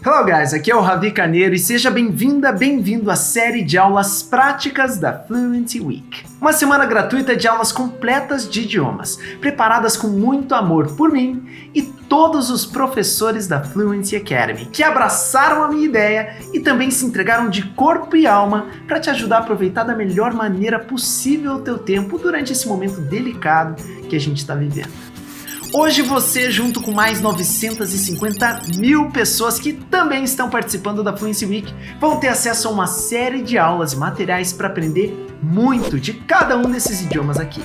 Hello guys, aqui é o Ravi Carneiro e seja bem-vinda, bem-vindo à série de aulas práticas da Fluency Week. Uma semana gratuita de aulas completas de idiomas, preparadas com muito amor por mim e todos os professores da Fluency Academy, que abraçaram a minha ideia e também se entregaram de corpo e alma para te ajudar a aproveitar da melhor maneira possível o teu tempo durante esse momento delicado que a gente está vivendo. Hoje você, junto com mais 950 mil pessoas que também estão participando da Fluency Week, vão ter acesso a uma série de aulas e materiais para aprender muito de cada um desses idiomas aqui.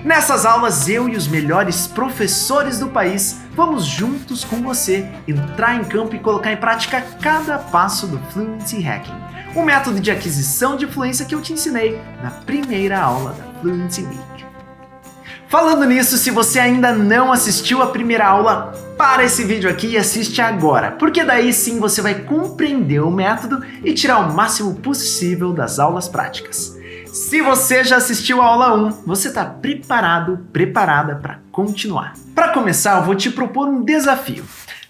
Nessas aulas, eu e os melhores professores do país vamos juntos com você entrar em campo e colocar em prática cada passo do Fluency Hacking, o método de aquisição de fluência que eu te ensinei na primeira aula da Fluency Week. Falando nisso, se você ainda não assistiu a primeira aula, para esse vídeo aqui e assiste agora, porque daí sim você vai compreender o método e tirar o máximo possível das aulas práticas. Se você já assistiu a aula 1, você está preparada para continuar. Para começar, eu vou te propor um desafio.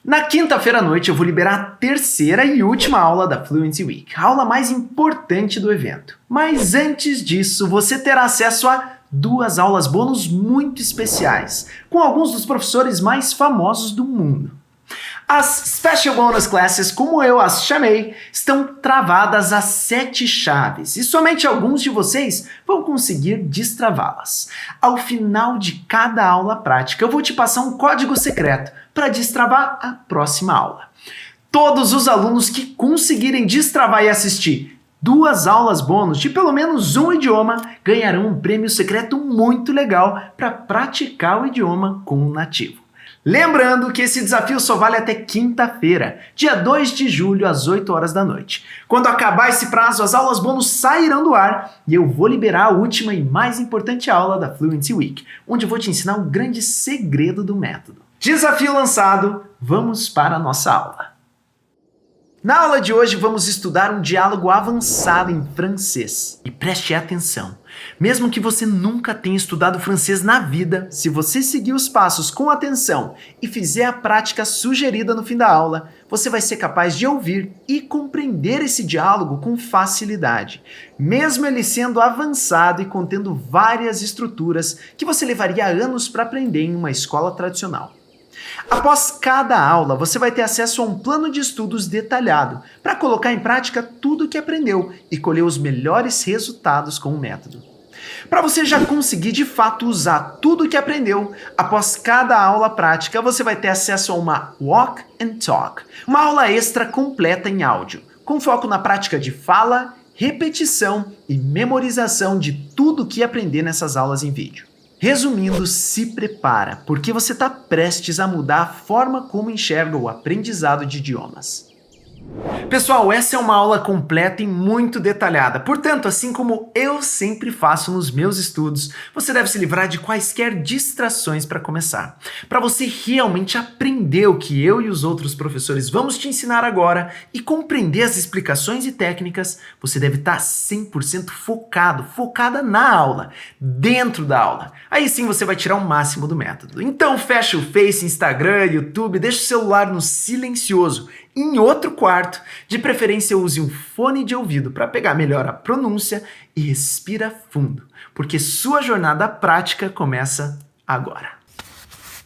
Na quinta-feira à noite eu vou liberar a terceira e última aula da Fluency Week, a aula mais importante do evento. Mas antes disso, você terá acesso a 2 aulas bônus muito especiais, com alguns dos professores mais famosos do mundo. As Special Bonus Classes, como eu as chamei, estão travadas a 7 chaves e somente alguns de vocês vão conseguir destravá-las. Ao final de cada aula prática, eu vou te passar um código secreto para destravar a próxima aula. Todos os alunos que conseguirem destravar e assistir 2 aulas bônus de pelo menos um idioma ganharão um prêmio secreto muito legal para praticar o idioma com um nativo. Lembrando que esse desafio só vale até quinta-feira, dia 2 de julho, às 8 horas da noite. Quando acabar esse prazo, as aulas bônus sairão do ar e eu vou liberar a última e mais importante aula da Fluency Week, onde eu vou te ensinar um grande segredo do método. Desafio lançado, vamos para a nossa aula. Na aula de hoje vamos estudar um diálogo avançado em francês. E preste atenção, mesmo que você nunca tenha estudado francês na vida, se você seguir os passos com atenção e fizer a prática sugerida no fim da aula, você vai ser capaz de ouvir e compreender esse diálogo com facilidade, mesmo ele sendo avançado e contendo várias estruturas que você levaria anos para aprender em uma escola tradicional. Após cada aula, você vai ter acesso a um plano de estudos detalhado para colocar em prática tudo o que aprendeu e colher os melhores resultados com o método. Para você já conseguir de fato usar tudo o que aprendeu, após cada aula prática, você vai ter acesso a uma Walk and Talk, uma aula extra completa em áudio, com foco na prática de fala, repetição e memorização de tudo o que aprender nessas aulas em vídeo. Resumindo, se prepara, porque você está prestes a mudar a forma como enxerga o aprendizado de idiomas. Pessoal, essa é uma aula completa e muito detalhada, portanto, assim como eu sempre faço nos meus estudos, você deve se livrar de quaisquer distrações para começar. Para você realmente aprender o que eu e os outros professores vamos te ensinar agora e compreender as explicações e técnicas, você deve estar 100% focada na aula, dentro da aula. Aí sim você vai tirar o máximo do método. Então fecha o Face, Instagram, YouTube, deixa o celular no silencioso, em outro quarto, de preferência use um fone de ouvido para pegar melhor a pronúncia e respira fundo, porque sua jornada prática começa agora.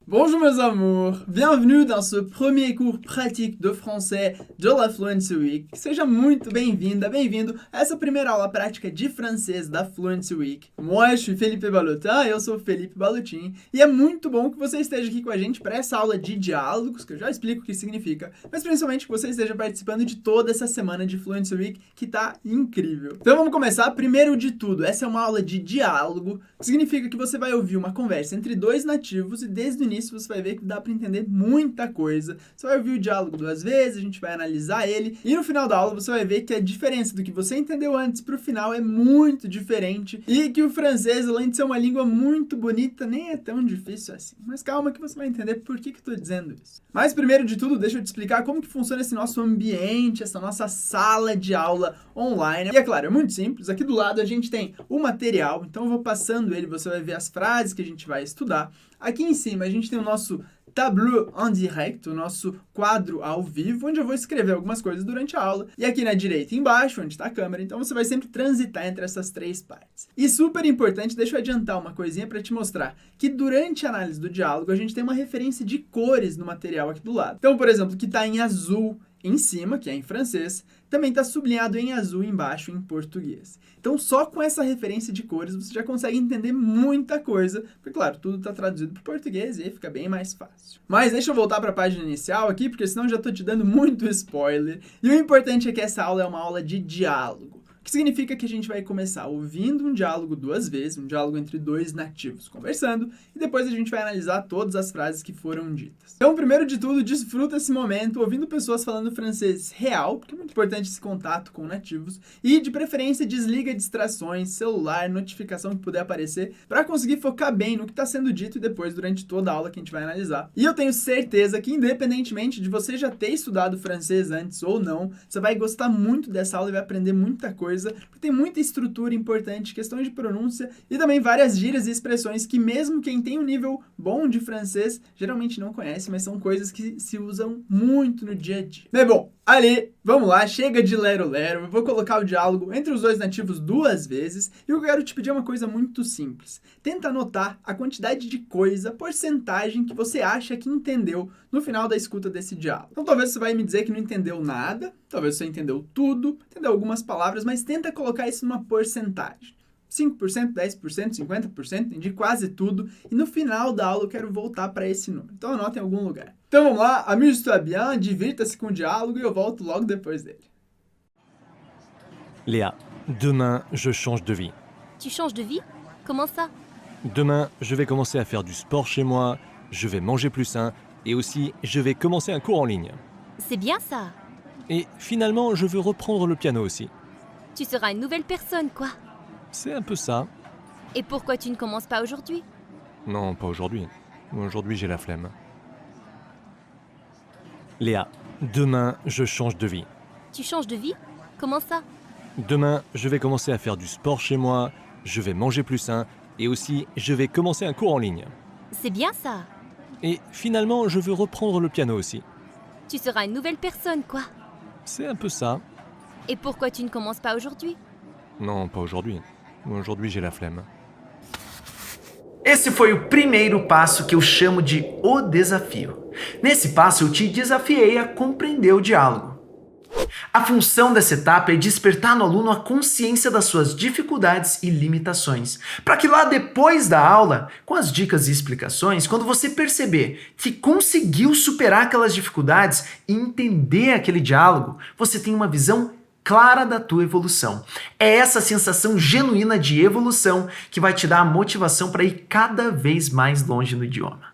Bonjour mes amours, bienvenue dans ce premier cours pratique de français de la Fluency Week. Seja muito bem-vinda, bem-vindo a essa primeira aula prática de francês da Fluency Week. Moi, je suis Felipe Balotin, eu sou Felipe Balotin, e é muito bom que você esteja aqui com a gente para essa aula de diálogos, que eu já explico o que significa, mas principalmente que você esteja participando de toda essa semana de Fluency Week, que tá incrível. Então vamos começar. Primeiro de tudo, essa é uma aula de diálogo, que significa que você vai ouvir uma conversa entre 2 nativos e desde o início você vai ver que dá para entender muita coisa. Você vai ouvir o diálogo 2 vezes, a gente vai analisar ele e no final da aula você vai ver que a diferença do que você entendeu antes pro final é muito diferente e que o francês, além de ser uma língua muito bonita, nem é tão difícil assim. Mas calma que você vai entender por que eu tô dizendo isso. Mas primeiro de tudo, deixa eu te explicar como que funciona esse nosso ambiente, essa nossa sala de aula online. E é claro, é muito simples. Aqui do lado a gente tem o material, então eu vou passando ele, você vai ver as frases que a gente vai estudar. Aqui em cima a gente tem o nosso Tableau en direct, o nosso quadro ao vivo, onde eu vou escrever algumas coisas durante a aula. E aqui na direita embaixo, onde está a câmera, então você vai sempre transitar entre essas três partes. E super importante, deixa eu adiantar uma coisinha para te mostrar que durante a análise do diálogo, a gente tem uma referência de cores no material aqui do lado. Então, por exemplo, o que está em azul em cima, que é em francês, também está sublinhado em azul embaixo em português. Então, só com essa referência de cores, você já consegue entender muita coisa, porque, claro, tudo está traduzido para o português e aí fica bem mais fácil. Mas deixa eu voltar para a página inicial aqui, porque senão eu já estou te dando muito spoiler. E o importante é que essa aula é uma aula de diálogo. O que significa que a gente vai começar ouvindo um diálogo duas vezes, um diálogo entre dois nativos conversando, e depois a gente vai analisar todas as frases que foram ditas. Então, primeiro de tudo, desfruta esse momento ouvindo pessoas falando francês real, porque é muito importante esse contato com nativos, e de preferência desliga distrações, celular, notificação que puder aparecer, para conseguir focar bem no que está sendo dito e depois durante toda a aula que a gente vai analisar. E eu tenho certeza que, independentemente de você já ter estudado francês antes ou não, você vai gostar muito dessa aula e vai aprender muita coisa, porque tem muita estrutura importante, questões de pronúncia e também várias gírias e expressões que mesmo quem tem um nível bom de francês geralmente não conhece, mas são coisas que se usam muito no dia a dia. Mas bom, ali, vamos lá, chega de lero-lero, eu vou colocar o diálogo entre os dois nativos duas vezes e eu quero te pedir uma coisa muito simples. Tenta anotar a quantidade de coisa, porcentagem que você acha que entendeu no final da escuta desse diálogo. Então talvez você vai me dizer que não entendeu nada, talvez você entendeu tudo, entendeu algumas palavras, mas tenta colocar isso numa porcentagem. 5%, 10%, 50%, entendi quase tudo. E no final da aula eu quero voltar para esse número. Então anota em algum lugar. Então vamos lá, amuse-toi bien, divirta-se com o diálogo e eu volto logo depois dele. Léa, demain, je change de vie. Tu changes de vie? Comment ça? Demain, je vais commencer à faire du sport chez moi, je vais manger plus sain et aussi je vais commencer un cours en ligne. C'est bien ça. Et finalement, je veux reprendre le piano aussi. Tu seras une nouvelle personne, quoi. C'est un peu ça. Et pourquoi tu ne commences pas aujourd'hui? Non, pas aujourd'hui. Aujourd'hui, j'ai la flemme. Léa, demain, je change de vie. Tu changes de vie? Comment ça? Demain, je vais commencer à faire du sport chez moi, je vais manger plus sain et aussi je vais commencer un cours en ligne. C'est bien ça. Et finalement, je veux reprendre le piano aussi. Tu seras une nouvelle personne, quoi. C'est un peu ça. Et pourquoi tu ne commences pas aujourd'hui? Non, pas aujourd'hui. Aujourd'hui, j'ai la flemme. Esse foi o primeiro passo que eu chamo de o desafio. Nesse passo eu te desafiei a compreender o diálogo. A função dessa etapa é despertar no aluno a consciência das suas dificuldades e limitações, para que lá depois da aula, com as dicas e explicações, quando você perceber que conseguiu superar aquelas dificuldades e entender aquele diálogo, você tenha uma visão clara da tua evolução. É essa sensação genuína de evolução que vai te dar a motivação para ir cada vez mais longe no idioma.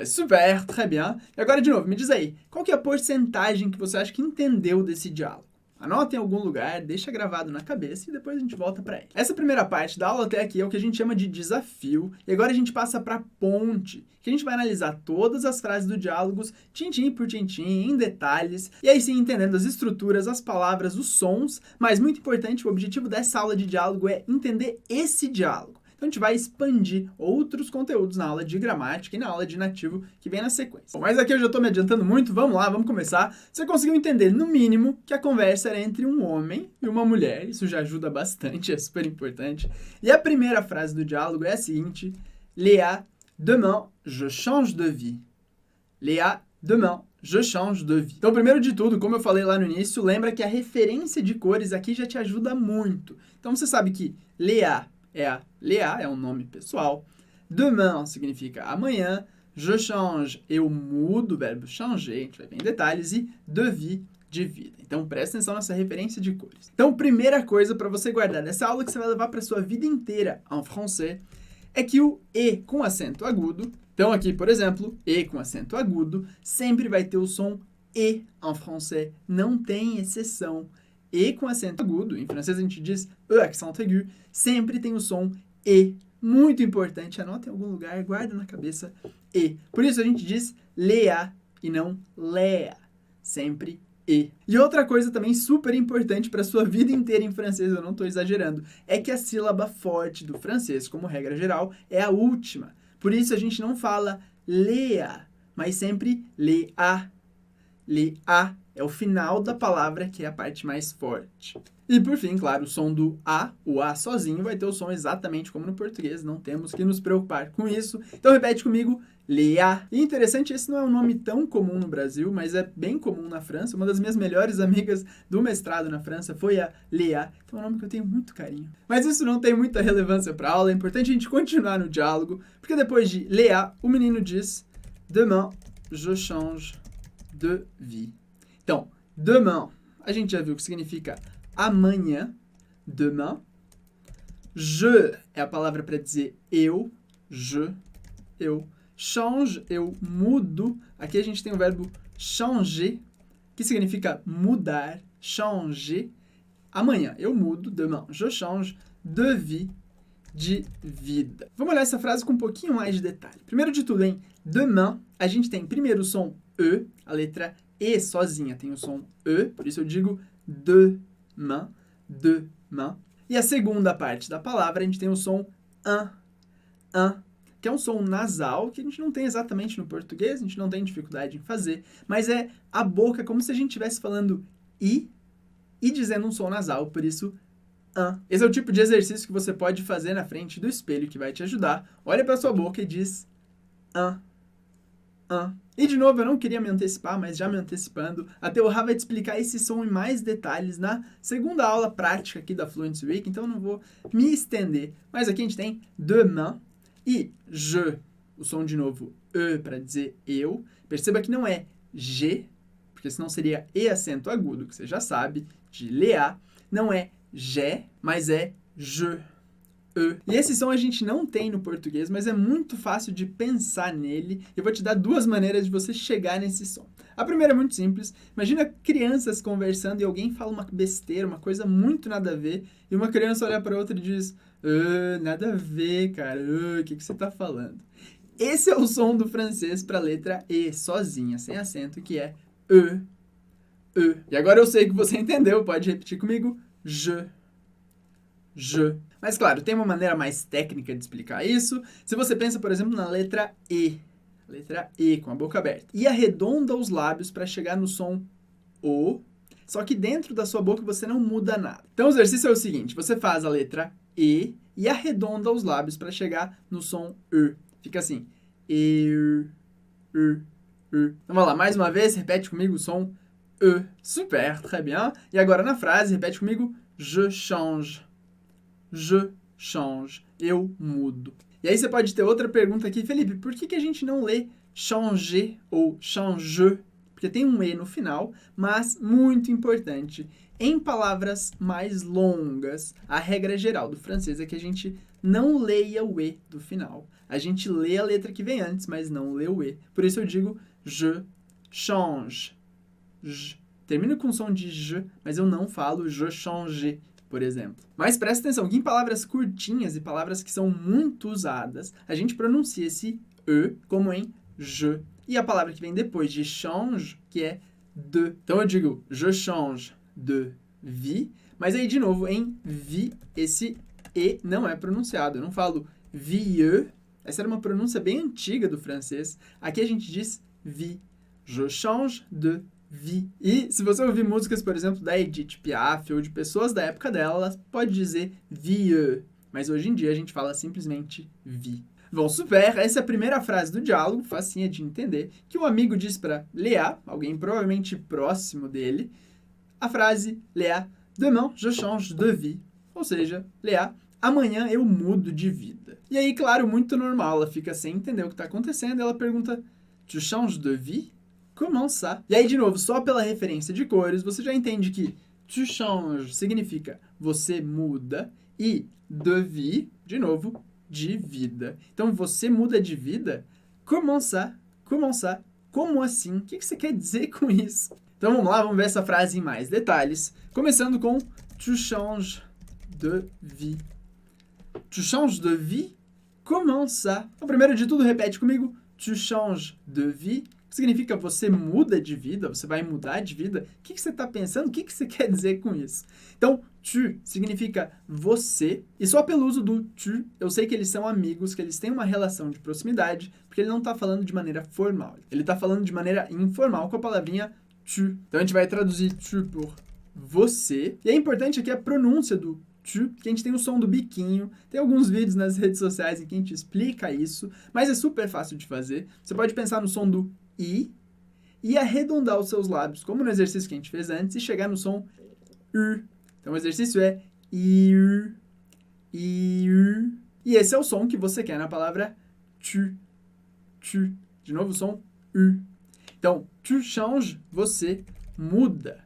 Super, très bien. E agora, de novo, me diz aí, qual que é a porcentagem que você acha que entendeu desse diálogo? Anota em algum lugar, deixa gravado na cabeça e depois a gente volta para ele. Essa primeira parte da aula até aqui é o que a gente chama de desafio. E agora a gente passa para a ponte, que a gente vai analisar todas as frases do diálogo, tintim por tintim, em detalhes. E aí sim, entendendo as estruturas, as palavras, os sons. Mas muito importante, o objetivo dessa aula de diálogo é entender esse diálogo. Então a gente vai expandir outros conteúdos na aula de gramática e na aula de nativo que vem na sequência. Bom, mas aqui eu já estou me adiantando muito, vamos lá, vamos começar. Você conseguiu entender, no mínimo, que a conversa era entre um homem e uma mulher. Isso já ajuda bastante, é super importante. E a primeira frase do diálogo é a seguinte: Léa, demain, je change de vie. Léa, demain, je change de vie. Então, primeiro de tudo, como eu falei lá no início, lembra que a referência de cores aqui já te ajuda muito. Então você sabe que Léa é um nome pessoal. Demain significa amanhã. Je change, eu mudo, o verbo changer, a gente vai ver em detalhes. E de vie, de vida. Então, presta atenção nessa referência de cores. Então, primeira coisa para você guardar dessa aula que você vai levar para sua vida inteira em francês é que o E com acento agudo, então aqui, por exemplo, E com acento agudo, sempre vai ter o som E em francês. Não tem exceção. E com acento agudo, em francês a gente diz E accent aigu, sempre tem o som E. Muito importante, anota em algum lugar, guarda na cabeça E. Por isso a gente diz Léa e não Léa, sempre E. E outra coisa também super importante para a sua vida inteira em francês, eu não estou exagerando, é que a sílaba forte do francês, como regra geral, é a última. Por isso a gente não fala Léa, mas sempre Léa. Léa é o final da palavra, que é a parte mais forte. E por fim, claro, o som do A, o A sozinho, vai ter o som exatamente como no português, não temos que nos preocupar com isso. Então repete comigo, Léa. E interessante, esse não é um nome tão comum no Brasil, mas é bem comum na França. Uma das minhas melhores amigas do mestrado na França foi a Léa. Então é um nome que eu tenho muito carinho. Mas isso não tem muita relevância para a aula, é importante a gente continuar no diálogo, porque depois de Léa, o menino diz, Demain, je change de vie. Então, demain, a gente já viu que significa amanhã, demain. Je é a palavra para dizer eu, eu. Change, eu mudo. Aqui a gente tem o verbo changer, que significa mudar, changer. Amanhã eu mudo, demain, je change de vie, de vida. Vamos olhar essa frase com um pouquinho mais de detalhe. Primeiro de tudo, em demain, a gente tem primeiro o som E, a letra E sozinha tem o som E, por isso eu digo demain, demain. E a segunda parte da palavra, a gente tem o som an, que é um som nasal, que a gente não tem exatamente no português, a gente não tem dificuldade em fazer, mas é a boca, como se a gente estivesse falando e dizendo um som nasal, por isso an. Esse é o tipo de exercício que você pode fazer na frente do espelho, que vai te ajudar. Olha para sua boca e diz an. E de novo, eu não queria me antecipar, mas já me antecipando, a Teorá vai te explicar esse som em mais detalhes na segunda aula prática aqui da Fluency Week, então eu não vou me estender. Mas aqui a gente tem demain e je, o som de novo E para dizer eu. Perceba que não é G, porque senão seria E acento agudo, que você já sabe, de Léa. Não é G, mas é je. E esse som a gente não tem no português, mas é muito fácil de pensar nele. Eu vou te dar duas maneiras de você chegar nesse som. A primeira é muito simples. Imagina crianças conversando e alguém fala uma besteira, uma coisa muito nada a ver, e uma criança olha para outra e diz, nada a ver, cara, o que você tá falando? Esse é o som do francês para a letra E, sozinha, sem acento, que é E. E agora eu sei que você entendeu, pode repetir comigo, je. Mas claro, tem uma maneira mais técnica de explicar isso. Se você pensa, por exemplo, na letra E com a boca aberta, e arredonda os lábios para chegar no som O, só que dentro da sua boca você não muda nada. Então o exercício é o seguinte, você faz a letra E arredonda os lábios para chegar no som E. Fica assim, E. Então vamos lá, mais uma vez, repete comigo o som E. Super, très bien. E agora na frase, repete comigo, je change. Eu mudo. E aí você pode ter outra pergunta aqui, Felipe, por que a gente não lê changer ou change? Porque tem um E no final, mas muito importante, em palavras mais longas, a regra geral do francês é que a gente não leia o E do final. A gente lê a letra que vem antes, mas não lê o E. Por isso eu digo je change. Termino com som de je, mas eu não falo je change, por exemplo. Mas presta atenção que em palavras curtinhas e palavras que são muito usadas, a gente pronuncia esse E como em je. E a palavra que vem depois de change, que é de. Então eu digo je change de vie, mas aí de novo em vie, esse E não é pronunciado. Eu não falo vieux. Essa era uma pronúncia bem antiga do francês. Aqui a gente diz vie. Je change de vie. E se você ouvir músicas, por exemplo, da Edith Piaf ou de pessoas da época dela, ela pode dizer vieux. Mas hoje em dia a gente fala simplesmente vie. Bom, super! Essa é a primeira frase do diálogo, facinha de entender, que o amigo diz para Léa, alguém provavelmente próximo dele, a frase Léa, demain je change de vie. Ou seja, Léa, amanhã eu mudo de vida. E aí, claro, muito normal, ela fica sem entender o que está acontecendo, ela pergunta, tu changes de vie? Comment ça? E aí, de novo, só pela referência de cores, você já entende que tu changes significa você muda e de vie, de novo, de vida. Então, você muda de vida? Comment ça? Comment ça? Como assim? O que você quer dizer com isso? Então, vamos lá, vamos ver essa frase em mais detalhes. Começando com tu changes de vie. Tu changes de vie? Comment ça? Então, primeiro de tudo, repete comigo. Tu changes de vie? significa você muda de vida, você vai mudar de vida. O que você está pensando? O que você quer dizer com isso? Então, tu significa você, e só pelo uso do tu, eu sei que eles são amigos, que eles têm uma relação de proximidade, porque ele não está falando de maneira formal. Ele está falando de maneira informal com a palavrinha tu. Então, a gente vai traduzir tu por você. E é importante aqui a pronúncia do tu, que a gente tem o som do biquinho. Tem alguns vídeos nas redes sociais em que a gente explica isso, mas é super fácil de fazer. Você pode pensar no som do i e arredondar os seus lábios, como no exercício que a gente fez antes, e chegar no som u. Então o exercício é iu, iu. E esse é o som que você quer na palavra tu, tu. De novo o som u. Então, tu changes, você muda.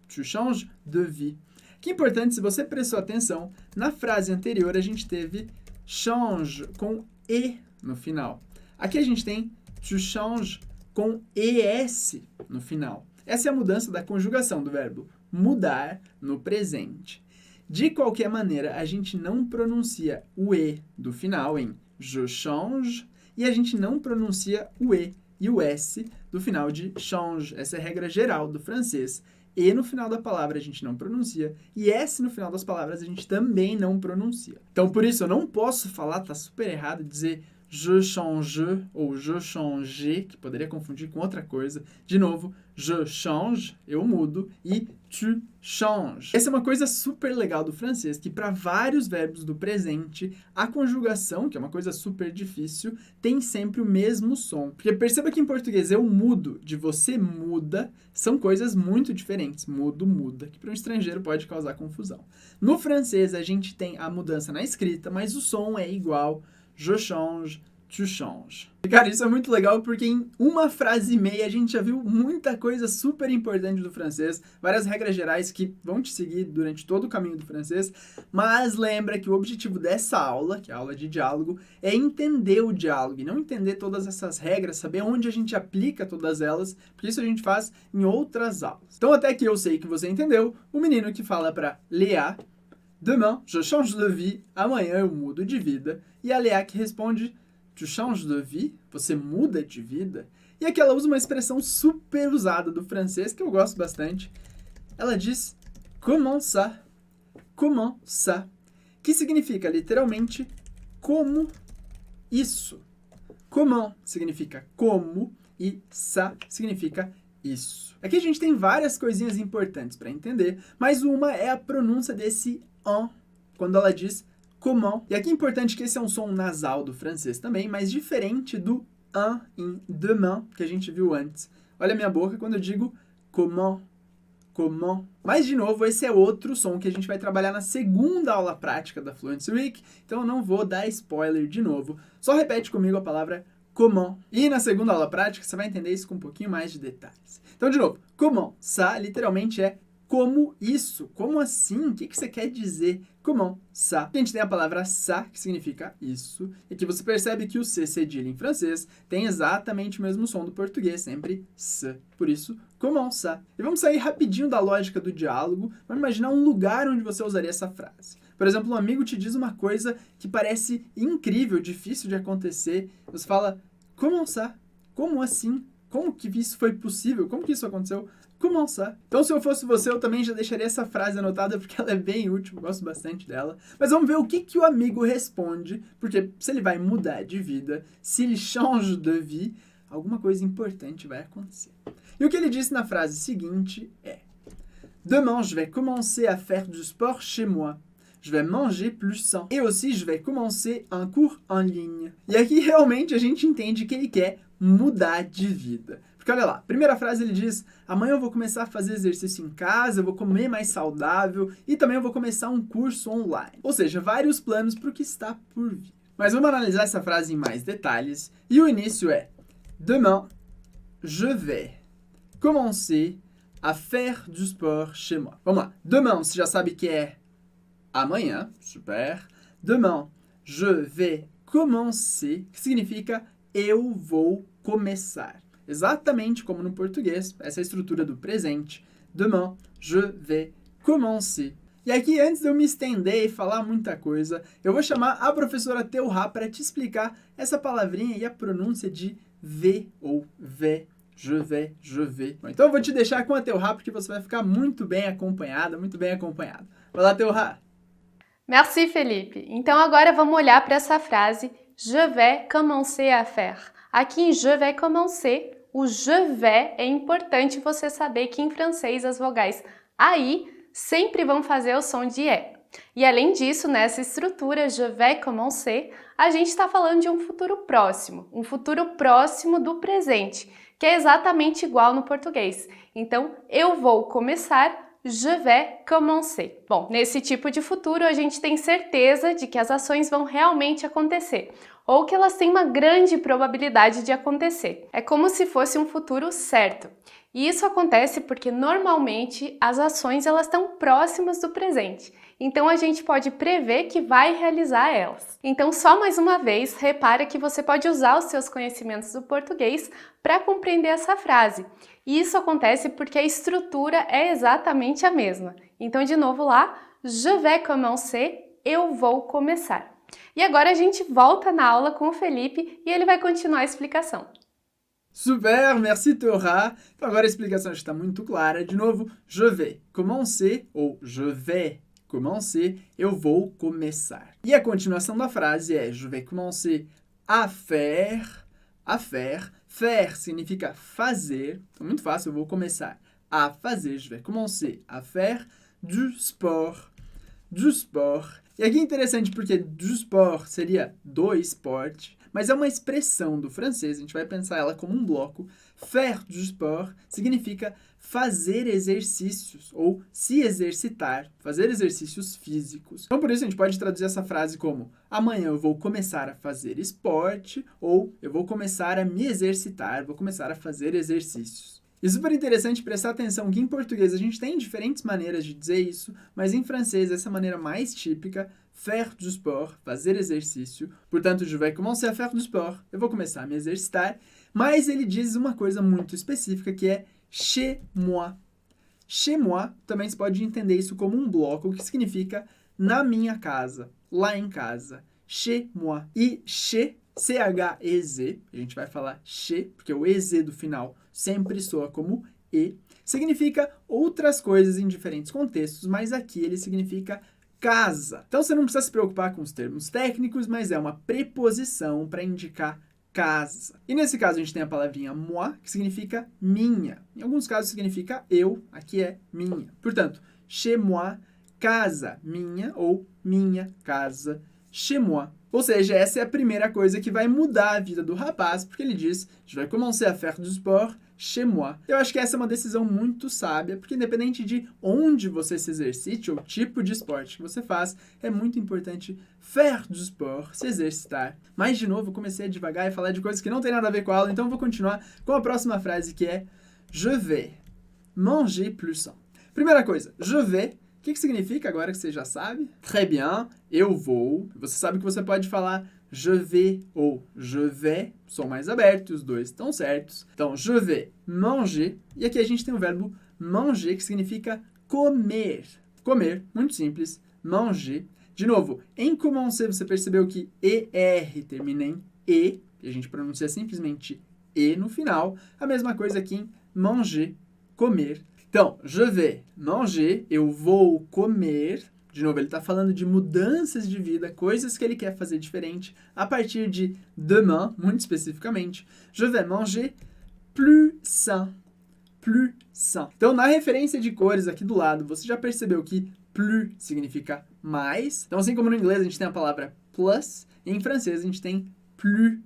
Tu changes de vie. Que importante, se você prestou atenção, na frase anterior a gente teve change com e no final. Aqui a gente tem tu changes com es no final. Essa é a mudança da conjugação do verbo mudar no presente. De qualquer maneira, a gente não pronuncia o e do final em je change e a gente não pronuncia o e e o s do final de change. Essa é a regra geral do francês. E no final da palavra a gente não pronuncia, e S no final das palavras a gente também não pronuncia. Então, por isso, eu não posso falar, tá super errado, dizer je change ou je change, que poderia confundir com outra coisa. De novo, je change, eu mudo, e tu changes. Essa é uma coisa super legal do francês, que para vários verbos do presente, a conjugação, que é uma coisa super difícil, tem sempre o mesmo som. Porque perceba que em português eu mudo, de você muda, são coisas muito diferentes. Mudo, muda, que para um estrangeiro pode causar confusão. No francês, a gente tem a mudança na escrita, mas o som é igual. Je change, tu changes. E, cara, isso é muito legal porque em uma frase e meia a gente já viu muita coisa super importante do francês, várias regras gerais que vão te seguir durante todo o caminho do francês, mas lembra que o objetivo dessa aula, que é a aula de diálogo, é entender o diálogo e não entender todas essas regras, saber onde a gente aplica todas elas, porque isso a gente faz em outras aulas. Então, até que eu sei que você entendeu, o menino que fala para Léa, demain, je change de vie, amanhã eu mudo de vida, e a Léa que responde, tu changes de vie, você muda de vida, e aqui ela usa uma expressão super usada do francês, que eu gosto bastante. Ela diz, comment ça, que significa literalmente, como isso. Comment significa como, e ça significa isso. Aqui a gente tem várias coisinhas importantes para entender, mas uma é a pronúncia desse en, quando ela diz comment. E aqui é importante que esse é um som nasal do francês também, mas diferente do en em demain, que a gente viu antes. Olha a minha boca quando eu digo comment, comment. Mas, de novo, esse é outro som que a gente vai trabalhar na segunda aula prática da Fluency Week, então eu não vou dar spoiler de novo. Só repete comigo a palavra comment. E na segunda aula prática você vai entender isso com um pouquinho mais de detalhes. Então, de novo, comment ça literalmente é como isso, como assim? O que você quer dizer? Comment ça? A gente tem a palavra ça, que significa isso, e aqui você percebe que o C cedilha em francês tem exatamente o mesmo som do português, sempre se. Por isso, comment ça? E vamos sair rapidinho da lógica do diálogo, vamos imaginar um lugar onde você usaria essa frase. Por exemplo, um amigo te diz uma coisa que parece incrível, difícil de acontecer, você fala, comment ça? Como assim? Como que isso foi possível? Como que isso aconteceu? Comment ça? Então, se eu fosse você, eu também já deixaria essa frase anotada, porque ela é bem útil, eu gosto bastante dela. Mas vamos ver o que o amigo responde, porque se ele vai mudar de vida, se ele change de vie, alguma coisa importante vai acontecer. E o que ele disse na frase seguinte é: Demain, je vais commencer à faire du sport chez moi. Je vais manger plus sain. Et aussi, je vais commencer un cours en ligne. E aqui, realmente, a gente entende que ele quer mudar de vida. Porque olha lá, primeira frase ele diz, amanhã eu vou começar a fazer exercício em casa, eu vou comer mais saudável e também eu vou começar um curso online. Ou seja, vários planos para o que está por vir. Mas vamos analisar essa frase em mais detalhes. E o início é, Demain, je vais commencer à faire du sport chez moi. Vamos lá, demain, você já sabe que é amanhã, super. Demain, je vais commencer, que significa eu vou começar. Exatamente como no português, essa é a estrutura do presente. Demain, je vais commencer. E aqui, antes de eu me estender e falar muita coisa, eu vou chamar a professora Teuha para te explicar essa palavrinha e a pronúncia de V ou V je vais. Bom, então eu vou te deixar com a Théora, porque você vai ficar muito bem acompanhada, muito bem acompanhado. Vai lá, Théora. Merci, Felipe. Então agora vamos olhar para essa frase je vais commencer à faire. Aqui em je vais commencer, o je vais é importante você saber que em francês as vogais AI sempre vão fazer o som de E. E além disso, nessa estrutura je vais commencer, a gente está falando de um futuro próximo do presente, que é exatamente igual no português. Então, eu vou começar, je vais commencer. Bom, nesse tipo de futuro, a gente tem certeza de que as ações vão realmente acontecer, ou que elas têm uma grande probabilidade de acontecer. É como se fosse um futuro certo. E isso acontece porque normalmente as ações elas estão próximas do presente. Então a gente pode prever que vai realizar elas. Então só mais uma vez, repara que você pode usar os seus conhecimentos do português para compreender essa frase. E isso acontece porque a estrutura é exatamente a mesma. Então de novo lá, je vais commencer, eu vou começar. E agora a gente volta na aula com o Felipe e ele vai continuar a explicação. Super, merci Théora. Então agora a explicação está muito clara. De novo, je vais commencer ou je vais commencer, eu vou começar. E a continuação da frase é je vais commencer à faire, à faire. Faire significa fazer. Então muito fácil, eu vou começar a fazer. Je vais commencer à faire du sport. Du sport. E aqui é interessante porque du sport seria do esporte, mas é uma expressão do francês, a gente vai pensar ela como um bloco. Faire du sport significa fazer exercícios ou se exercitar, fazer exercícios físicos. Então, por isso, a gente pode traduzir essa frase como amanhã eu vou começar a fazer esporte ou eu vou começar a me exercitar, vou começar a fazer exercícios. E super interessante prestar atenção que em português a gente tem diferentes maneiras de dizer isso, mas em francês essa maneira mais típica, faire du sport, fazer exercício. Portanto, je vais commencer à faire du sport, eu vou começar a me exercitar, mas ele diz uma coisa muito específica que é chez moi. Chez moi também se pode entender isso como um bloco, o que significa na minha casa, lá em casa. Chez moi. E chez, C-H-E-Z, a gente vai falar chez, porque o EZ do final sempre soa como E, significa outras coisas em diferentes contextos, mas aqui ele significa casa. Então você não precisa se preocupar com os termos técnicos, mas é uma preposição para indicar casa. E nesse caso a gente tem a palavrinha moi, que significa minha. Em alguns casos significa eu, aqui é minha. Portanto, chez moi, casa minha ou minha casa, chez moi. Ou seja, essa é a primeira coisa que vai mudar a vida do rapaz, porque ele diz, je vais commencer à faire du sport chez moi. Eu acho que essa é uma decisão muito sábia, porque independente de onde você se exercite ou tipo de esporte que você faz, é muito importante faire du sport, se exercitar. Mas, de novo, eu comecei a devagar e falar de coisas que não tem nada a ver com a aula, então eu vou continuar com a próxima frase, que é je vais manger plus sain. Primeira coisa, je vais. O que significa agora que você já sabe? Très bien, eu vou. Você sabe que você pode falar je vais ou je vais, som mais abertos, os dois estão certos. Então, je vais manger. E aqui a gente tem o verbo manger, que significa comer. Comer, muito simples, manger. De novo, em commencer você percebeu que ER termina em E, e a gente pronuncia simplesmente E no final. A mesma coisa aqui em manger, comer. Então, je vais manger, eu vou comer. De novo, ele está falando de mudanças de vida, coisas que ele quer fazer diferente a partir de demain, muito especificamente. Je vais manger plus sain. Plus sain. Então, na referência de cores aqui do lado, você já percebeu que plus significa mais. Então, assim como no inglês a gente tem a palavra plus, em francês a gente tem plus.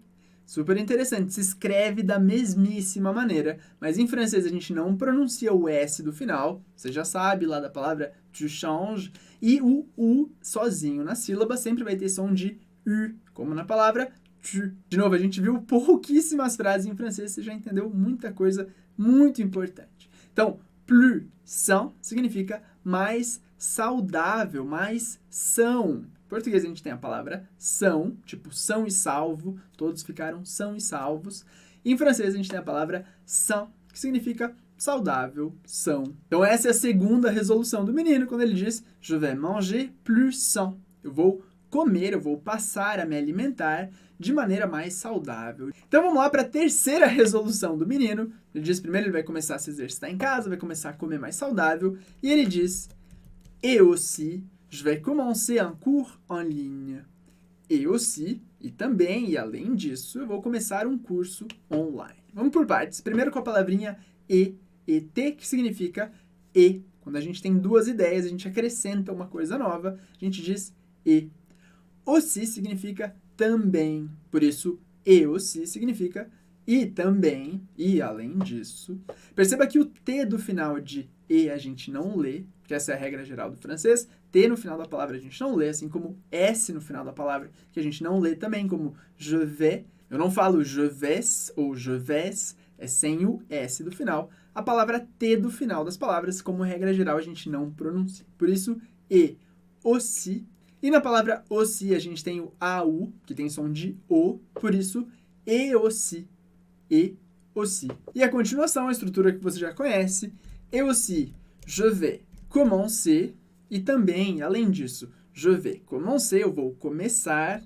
Super interessante, se escreve da mesmíssima maneira, mas em francês a gente não pronuncia o S do final, você já sabe lá da palavra tu changes, e o U sozinho na sílaba sempre vai ter som de U, como na palavra tu. De novo, a gente viu pouquíssimas frases em francês, você já entendeu muita coisa muito importante. Então, plus sain significa mais saudável, mais são. Em português a gente tem a palavra são, tipo são e salvo, todos ficaram são e salvos. E em francês a gente tem a palavra sain, que significa saudável, são. Então essa é a segunda resolução do menino, quando ele diz je vais manger plus sain. Eu vou comer, eu vou passar a me alimentar de maneira mais saudável. Então vamos lá para a terceira resolução do menino. Ele diz primeiro ele vai começar a se exercitar em casa, vai começar a comer mais saudável. E ele diz, et aussi, je vais commencer un cours en ligne. Et aussi, e também, e além disso, eu vou começar um curso online. Vamos por partes. Primeiro com a palavrinha et, que significa e. Quando a gente tem duas ideias, a gente acrescenta uma coisa nova, a gente diz et. Aussi significa também. Por isso, et aussi significa e também, e além disso. Perceba que o T do final de e a gente não lê, porque essa é a regra geral do francês. T no final da palavra a gente não lê, assim como S no final da palavra, que a gente não lê também, como je vais. Eu não falo je vais ou je vais, é sem o S do final. A palavra T do final das palavras, como regra geral, a gente não pronuncia. Por isso, e, aussi. E na palavra aussi, a gente tem o AU, que tem som de O, por isso, et aussi. Et aussi. E a continuação, a estrutura que você já conhece, et aussi, je vais commencer. E também, além disso, je vais commencer, eu vou começar,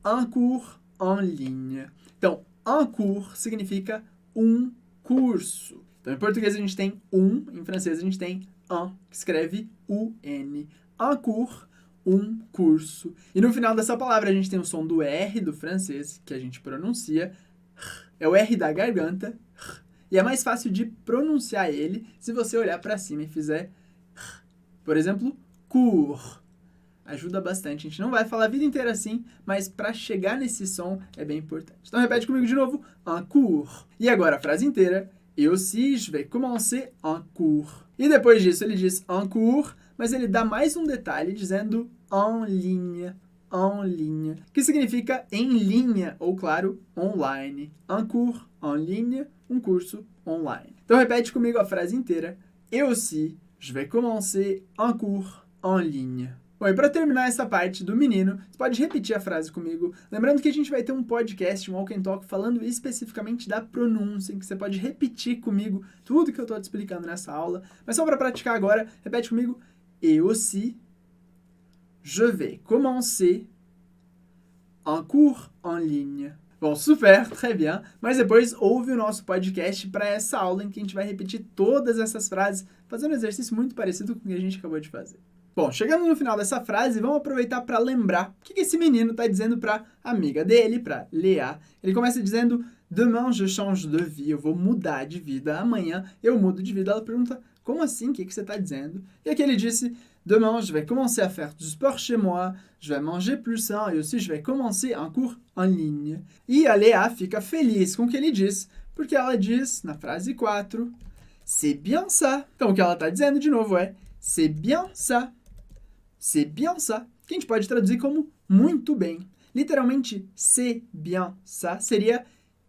un cours en ligne. Então, un cours significa um curso. Então, em português a gente tem um, em francês a gente tem un, que escreve U-N. Un cours, um curso. E no final dessa palavra a gente tem o som do R do francês, que a gente pronuncia. É o R da garganta. E é mais fácil de pronunciar ele se você olhar para cima e fizer. Por exemplo, cours. Ajuda bastante. A gente não vai falar a vida inteira assim, mas para chegar nesse som é bem importante. Então repete comigo de novo. Un cours. E agora a frase inteira. Et aussi, je vais commencer un cours. E depois disso ele diz un cours, mas ele dá mais um detalhe dizendo en ligne. En ligne, que significa em linha, ou claro, online. Un cours en ligne, um curso online. Então repete comigo a frase inteira. Et aussi, je vais commencer un cours en ligne. Bom, e para terminar essa parte do menino, você pode repetir a frase comigo. Lembrando que a gente vai ter um podcast, um Walk and Talk, falando especificamente da pronúncia, em que você pode repetir comigo tudo que eu estou te explicando nessa aula. Mas só para praticar agora, repete comigo. Et aussi, je vais commencer un cours en ligne. Bom, super, très bien. Mas depois ouve o nosso podcast para essa aula em que a gente vai repetir todas essas frases, fazendo um exercício muito parecido com o que a gente acabou de fazer. Bom, chegando no final dessa frase, vamos aproveitar para lembrar o que esse menino está dizendo para a amiga dele, para Léa. Ele começa dizendo, demain je change de vie, eu vou mudar de vida, amanhã eu mudo de vida. Ela pergunta, como assim? O que você está dizendo? E aqui ele disse, demain je vais commencer à faire du sport chez moi, je vais manger plus sain et aussi je vais commencer un cours en ligne. E a Léa fica feliz com o que ele diz, porque ela diz, na frase 4, c'est bien ça. Então o que ela está dizendo de novo é, c'est bien ça. C'est bien ça, que a gente pode traduzir como muito bem. Literalmente, c'est bien ça seria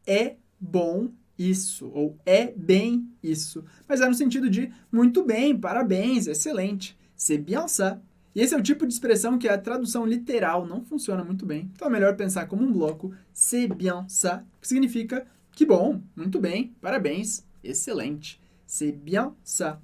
é bom isso, ou é bem isso. Mas é no sentido de muito bem, parabéns, excelente. C'est bien ça. E esse é o tipo de expressão que a tradução literal não funciona muito bem. Então é melhor pensar como um bloco, c'est bien ça, que significa que bom, muito bem, parabéns, excelente. C'est bien ça.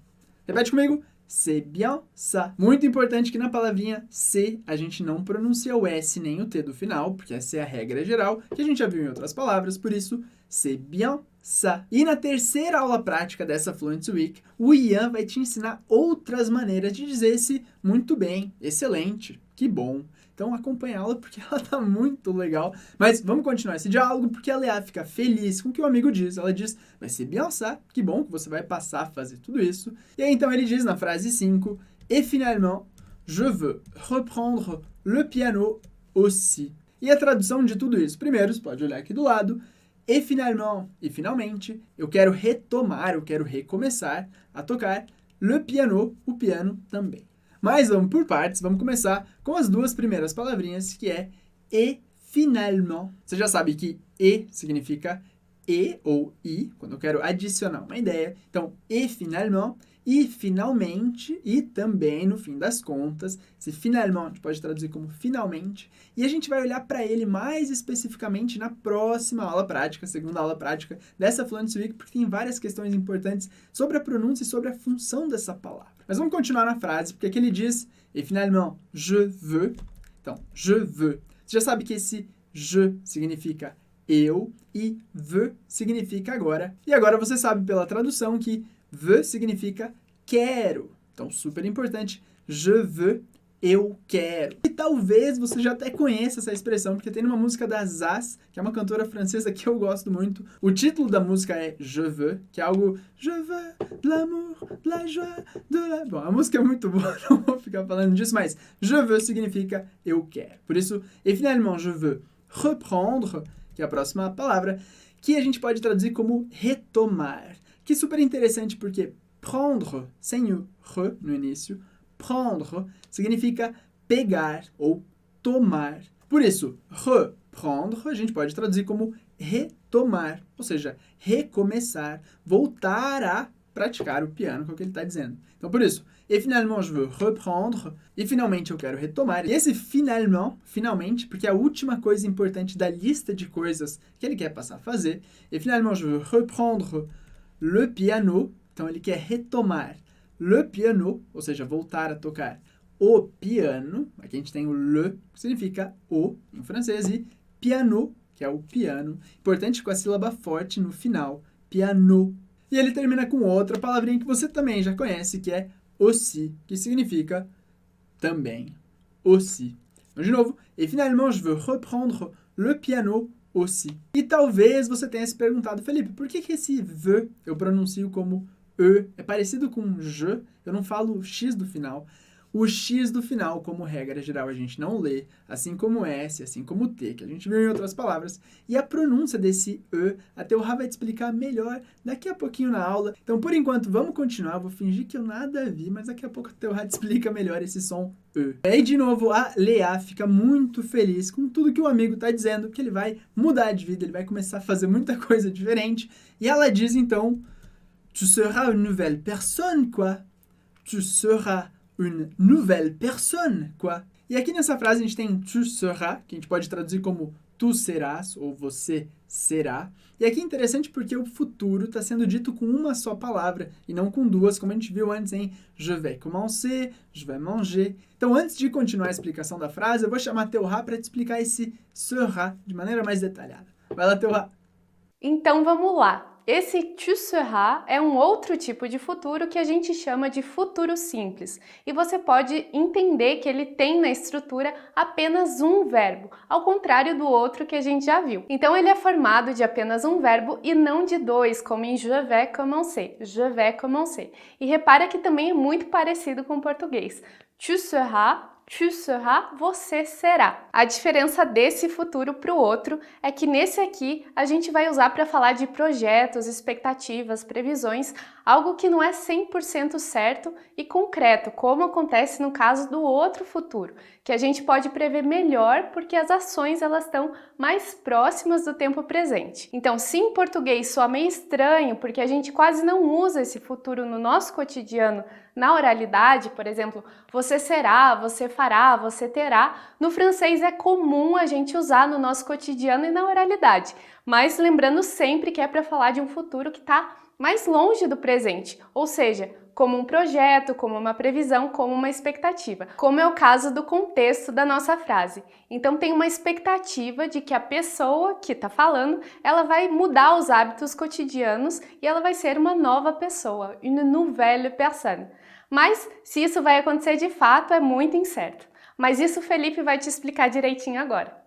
Repete comigo. C'est bien ça. Muito importante que na palavrinha c'est a gente não pronuncia o S nem o T do final, porque essa é a regra geral que a gente já viu em outras palavras, por isso, c'est bien ça. E na terceira aula prática dessa Fluency Week, o Ian vai te ensinar outras maneiras de dizer esse muito bem, excelente, que bom. Então acompanha a aula porque ela tá muito legal. Mas vamos continuar esse diálogo porque a Léa fica feliz com o que o amigo diz. Ela diz, vai ser bien ça, que bom que você vai passar a fazer tudo isso. E aí então ele diz na frase 5, et finalement, je veux reprendre le piano aussi. E a tradução de tudo isso? Primeiro, você pode olhar aqui do lado, et finalement, e finalmente, eu quero retomar, eu quero recomeçar a tocar le piano, o piano também. Mas vamos por partes, vamos começar com as duas primeiras palavrinhas, que é et finalement. Você já sabe que et significa e ou i, quando eu quero adicionar uma ideia. Então, et finalement, e finalmente, e também no fim das contas. Esse finalement a gente pode traduzir como finalmente. E a gente vai olhar para ele mais especificamente na próxima aula prática, segunda aula prática dessa Fluency Week, porque tem várias questões importantes sobre a pronúncia e sobre a função dessa palavra. Mas vamos continuar na frase, porque aqui ele diz, et finalement, je veux. Então, je veux. Você já sabe que esse je significa eu e veux significa agora. E agora você sabe pela tradução que veux significa quero. Então, super importante, je veux, eu quero. E talvez você já até conheça essa expressão, porque tem uma música da Zaz, que é uma cantora francesa que eu gosto muito. O título da música é Je veux, que é algo Je veux de l'amour, de la joie, de la... Bom, a música é muito boa, não vou ficar falando disso, mas Je veux significa eu quero. Por isso, et finalement, je veux reprendre, que é a próxima palavra, que a gente pode traduzir como retomar. Que é super interessante porque prendre, sem o re no início, prendre significa pegar ou tomar. Por isso, reprendre a gente pode traduzir como retomar, ou seja, recomeçar, voltar a praticar o piano, que é o que ele está dizendo. Então, por isso, et finalement je veux reprendre, e finalmente eu quero retomar. E esse finalement, finalmente, porque é a última coisa importante da lista de coisas que ele quer passar a fazer, et finalement je veux reprendre le piano, então ele quer retomar le piano, ou seja, voltar a tocar o piano. Aqui a gente tem o le, que significa o em francês, e piano, que é o piano. Importante com a sílaba forte no final, piano. E ele termina com outra palavrinha que você também já conhece, que é aussi, que significa também, aussi. Então, de novo, et finalement je veux reprendre le piano aussi. E talvez você tenha se perguntado, Felipe, por que esse veux eu pronuncio como e? É parecido com je, eu não falo x do final. O x do final, como regra geral, a gente não lê, assim como S, assim como T, que a gente viu em outras palavras. E a pronúncia desse E, a Teorá vai te explicar melhor daqui a pouquinho na aula. Então, por enquanto, vamos continuar. Vou fingir que eu nada vi, mas daqui a pouco a Teorá te explica melhor esse som E. E aí, de novo, a Lea fica muito feliz com tudo que o amigo está dizendo, que ele vai mudar de vida, ele vai começar a fazer muita coisa diferente. E ela diz, então, tu seras une nouvelle personne, quoi. Tu seras une nouvelle personne, quoi. E aqui nessa frase a gente tem tu seras, que a gente pode traduzir como tu serás, ou você será. E aqui é interessante porque o futuro está sendo dito com uma só palavra, e não com duas, como a gente viu antes em je vais commencer, je vais manger. Então, antes de continuar a explicação da frase, eu vou chamar a Teorá para te explicar esse sera de maneira mais detalhada. Vai lá, Teorá. Então, vamos lá. Esse tu seras é um outro tipo de futuro que a gente chama de futuro simples. E você pode entender que ele tem na estrutura apenas um verbo, ao contrário do outro que a gente já viu. Então ele é formado de apenas um verbo e não de dois, como em je vais commencer, je vais commencer. E repara que também é muito parecido com o português. Tu seras, você será. A diferença desse futuro para o outro é que nesse aqui a gente vai usar para falar de projetos, expectativas, previsões, algo que não é 100% certo e concreto, como acontece no caso do outro futuro, que a gente pode prever melhor porque as ações elas estão mais próximas do tempo presente. Então, se em português soa meio estranho, porque a gente quase não usa esse futuro no nosso cotidiano, na oralidade, por exemplo, você será, você fará, você terá, no francês é comum a gente usar no nosso cotidiano e na oralidade, mas lembrando sempre que é para falar de um futuro que está mais longe do presente, ou seja, como um projeto, como uma previsão, como uma expectativa, como é o caso do contexto da nossa frase. Então tem uma expectativa de que a pessoa que está falando, ela vai mudar os hábitos cotidianos e ela vai ser uma nova pessoa, une nouvelle personne. Mas se isso vai acontecer de fato é muito incerto. Mas isso o Felipe vai te explicar direitinho agora.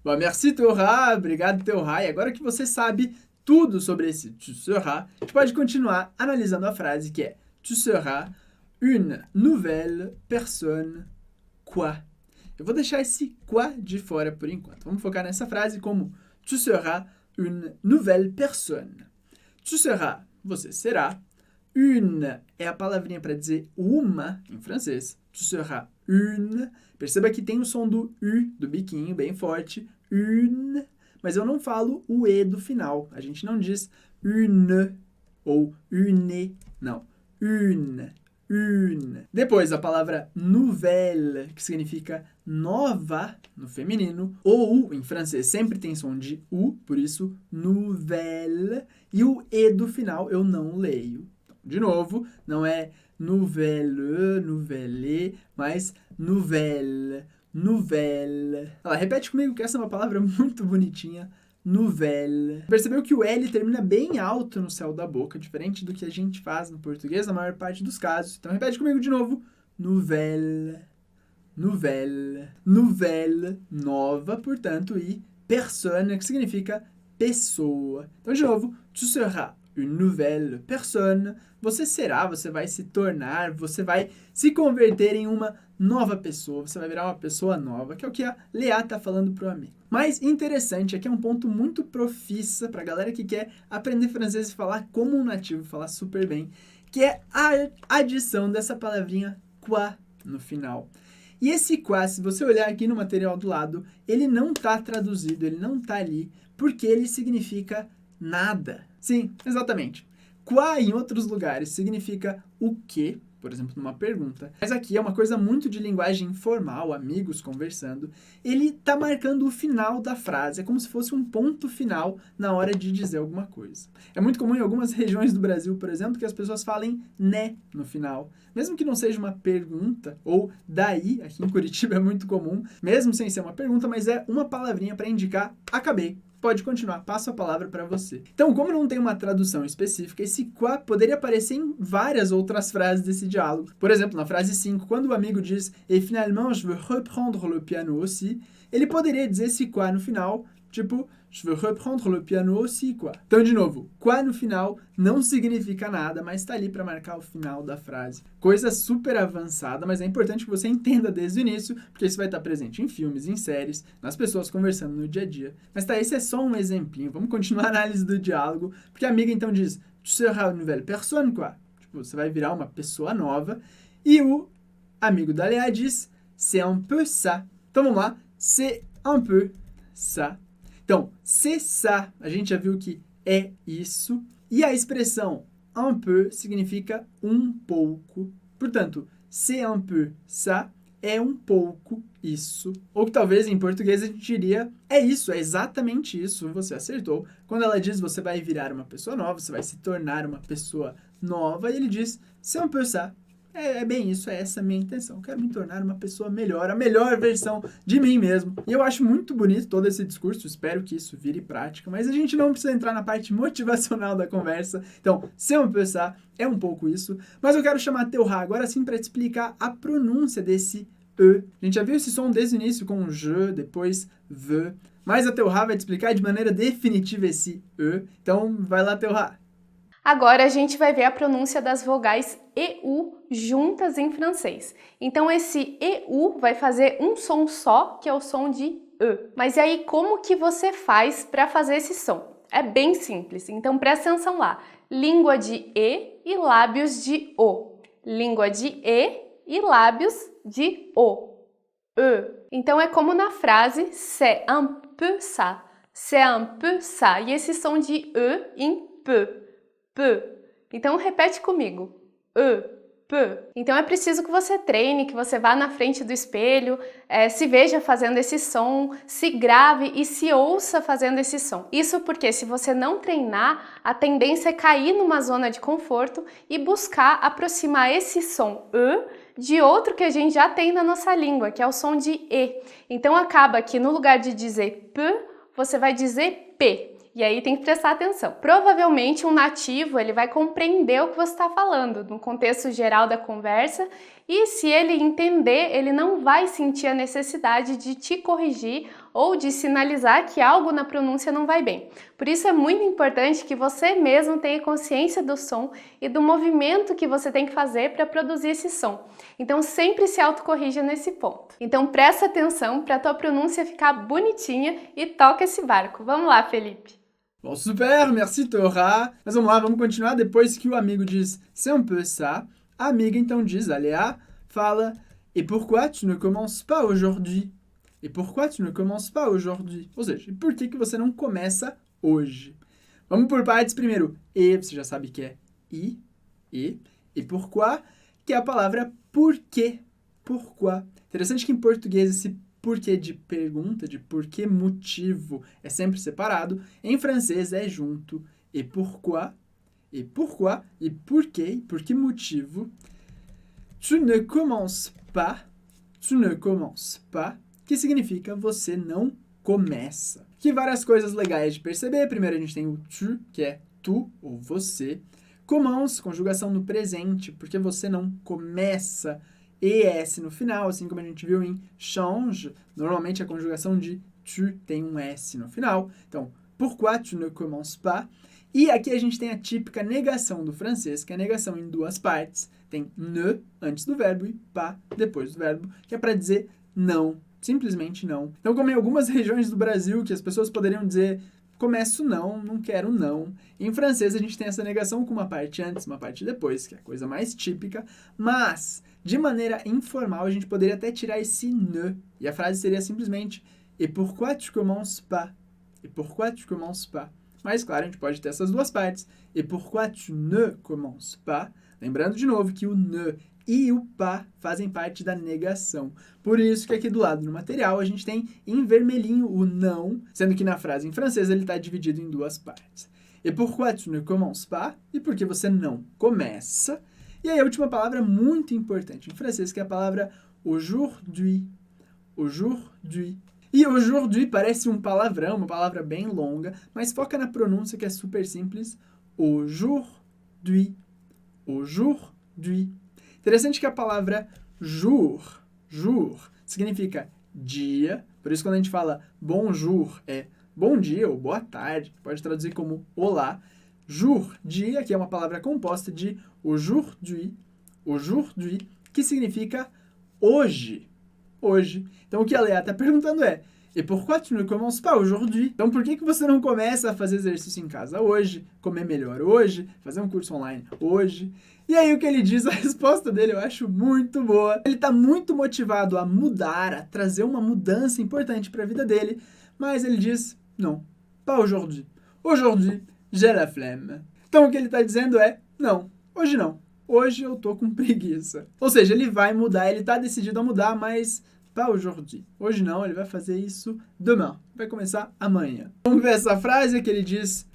Bom, merci Teorá, obrigado Teorá. E agora que você sabe tudo sobre esse tu seras, a gente pode continuar analisando a frase que é tu seras une nouvelle personne, quoi? Eu vou deixar esse quoi de fora por enquanto. Vamos focar nessa frase como tu seras une nouvelle personne. Tu seras, você será. Une é a palavrinha para dizer uma em francês. Tu seras une. Perceba que tem o som do U, do biquinho, bem forte. Une. Mas eu não falo o E do final. A gente não diz une ou une. Não. Une. Une. Depois a palavra nouvelle, que significa nova no feminino. O U em francês sempre tem som de U, por isso nouvelle. E o E do final eu não leio. De novo, não é nouvelle, nouvelle, mas nouvelle. nouvelle. Repete comigo que essa é uma palavra muito bonitinha. Nouvelle. Percebeu que o L termina bem alto no céu da boca, diferente do que a gente faz no português na maior parte dos casos. Então repete comigo de novo. Nouvelle. Nouvelle. Nouvelle, nova, portanto, e personne, que significa pessoa. Então, de novo, tu seras une nouvelle personne. Você será, você vai se tornar, você vai se converter em uma nova pessoa. Você vai virar uma pessoa nova, que é o que a Lea tá falando pro amigo. Mas interessante, aqui é um ponto muito profissa pra galera que quer aprender francês e falar como um nativo, falar super bem, que é a adição dessa palavrinha quoi no final. E esse quoi, se você olhar aqui no material do lado, ele não tá traduzido, ele não tá ali, porque ele significa nada. Sim, exatamente. Quoi, em outros lugares, significa o quê, por exemplo, numa pergunta. Mas aqui é uma coisa muito de linguagem informal, amigos conversando. Ele tá marcando o final da frase, é como se fosse um ponto final na hora de dizer alguma coisa. É muito comum em algumas regiões do Brasil, por exemplo, que as pessoas falem né no final. Mesmo que não seja uma pergunta, ou daí, aqui em Curitiba é muito comum, mesmo sem ser uma pergunta, mas é uma palavrinha para indicar acabei. Pode continuar, passo a palavra para você. Então, como não tem uma tradução específica, esse quoi poderia aparecer em várias outras frases desse diálogo. Por exemplo, na frase 5, quando o amigo diz "Et finalement, je veux reprendre le piano aussi", ele poderia dizer esse quoi no final, tipo "Je veux reprendre le piano aussi, quoi". Então, de novo, quoi no final não significa nada, mas está ali para marcar o final da frase. Coisa super avançada, mas é importante que você entenda desde o início, porque isso vai estar presente em filmes, em séries, nas pessoas conversando no dia a dia. Mas tá, esse é só um exemplinho. Vamos continuar a análise do diálogo, porque a amiga então diz "Tu seras une nouvelle personne, quoi". Tipo, você vai virar uma pessoa nova. E o amigo da Lea diz "C'est un peu ça". Então vamos lá, c'est un peu ça. Então, c'est ça, a gente já viu que é isso. E a expressão un peu significa um pouco. Portanto, c'est un peu ça é um pouco isso. Ou que talvez em português a gente diria é isso, é exatamente isso, você acertou. Quando ela diz você vai virar uma pessoa nova, você vai se tornar uma pessoa nova, e ele diz c'est un peu ça. É bem isso, é essa a minha intenção. Eu quero me tornar uma pessoa melhor, a melhor versão de mim mesmo. E eu acho muito bonito todo esse discurso, espero que isso vire prática, mas a gente não precisa entrar na parte motivacional da conversa. Então, c'est un peu ça, é um pouco isso. Mas eu quero chamar Teorá agora sim para te explicar a pronúncia desse E. A gente já viu esse som desde o início com je, depois ve. Mas a Teorá vai te explicar de maneira definitiva esse E. Então, vai lá, Teorá. Agora a gente vai ver a pronúncia das vogais EU juntas em francês. Então esse EU vai fazer um som só, que é o som de E. Mas e aí, como que você faz para fazer esse som? É bem simples, então presta atenção lá. Língua de E lábios de O. Língua de E lábios de O. E. Então é como na frase c'est un peu ça. C'est un peu ça. E esse som de E em P. P. Então repete comigo. E, P. Então é preciso que você treine, que você vá na frente do espelho, se veja fazendo esse som, se grave e se ouça fazendo esse som. Isso porque se você não treinar, a tendência é cair numa zona de conforto e buscar aproximar esse som E de outro que a gente já tem na nossa língua, que é o som de E. Então acaba que no lugar de dizer P, você vai dizer P. E aí tem que prestar atenção. Provavelmente um nativo ele vai compreender o que você está falando no contexto geral da conversa e se ele entender, ele não vai sentir a necessidade de te corrigir ou de sinalizar que algo na pronúncia não vai bem. Por isso é muito importante que você mesmo tenha consciência do som e do movimento que você tem que fazer para produzir esse som. Então sempre se autocorrija nesse ponto. Então presta atenção para a tua pronúncia ficar bonitinha e toca esse barco. Vamos lá, Felipe! Bom, super, merci Teorá. Mas vamos lá, vamos continuar. Depois que o amigo diz c'est un peu ça, a amiga então diz, a Lea, fala et pourquoi tu ne commences pas aujourd'hui? Et pourquoi tu ne commences pas aujourd'hui? Ou seja, por que você não começa hoje? Vamos por partes primeiro. E, você já sabe que é i, e pourquoi, que é a palavra porquê. Pourquoi. Interessante que em português esse porquê de pergunta, de porquê motivo, é sempre separado. Em francês é junto. Et pourquoi, e porquê, por que motivo. Tu ne commences pas tu ne commences pas, que significa você não começa. Aqui várias coisas legais de perceber. Primeiro a gente tem o tu, que é tu ou você. Commence, conjugação no presente, porque você não começa. ES no final, assim como a gente viu em change. Normalmente a conjugação de tu tem um S no final. Então, pourquoi tu ne commences pas? E aqui a gente tem a típica negação do francês, que é a negação em duas partes. Tem ne antes do verbo e pas depois do verbo, que é para dizer não, simplesmente não. Então, como em algumas regiões do Brasil que as pessoas poderiam dizer começo não, não quero não. Em francês a gente tem essa negação com uma parte antes, uma parte depois, que é a coisa mais típica, mas de maneira informal a gente poderia até tirar esse ne, e a frase seria simplesmente et pourquoi tu commences pas? Et pourquoi tu commences pas? Mas claro, a gente pode ter essas duas partes. Et pourquoi tu ne commences pas? Lembrando de novo que o ne e o pas fazem parte da negação. Por isso que aqui do lado no material a gente tem em vermelhinho o não, sendo que na frase em francês ele está dividido em duas partes. Et pourquoi tu ne commences pas? E por que você não começa? E aí a última palavra muito importante em francês, que é a palavra aujourd'hui. Aujourd'hui. E aujourd'hui parece um palavrão, uma palavra bem longa, mas foca na pronúncia que é super simples. Aujourd'hui. Aujourd'hui. Interessante que a palavra jour significa dia. Por isso quando a gente fala bonjour é bom dia ou boa tarde. Pode traduzir como olá. Jour, dia, que é uma palavra composta de aujourd'hui, que significa hoje. Hoje. Então o que a Léa está perguntando é: et pourquoi tu ne commences pas aujourd'hui? Então por que você não começa a fazer exercício em casa hoje, comer melhor hoje, fazer um curso online hoje? E aí o que ele diz, a resposta dele eu acho muito boa. Ele está muito motivado a mudar, a trazer uma mudança importante para a vida dele, mas ele diz: não, pas aujourd'hui. Aujourd'hui, j'ai la flemme. Então o que ele está dizendo é: não, hoje não. Hoje eu tô com preguiça. Ou seja, ele vai mudar, ele tá decidido a mudar, mas pas aujourd'hui. Hoje não, ele vai fazer isso demain. Vai começar amanhã. Vamos ver essa frase que ele diz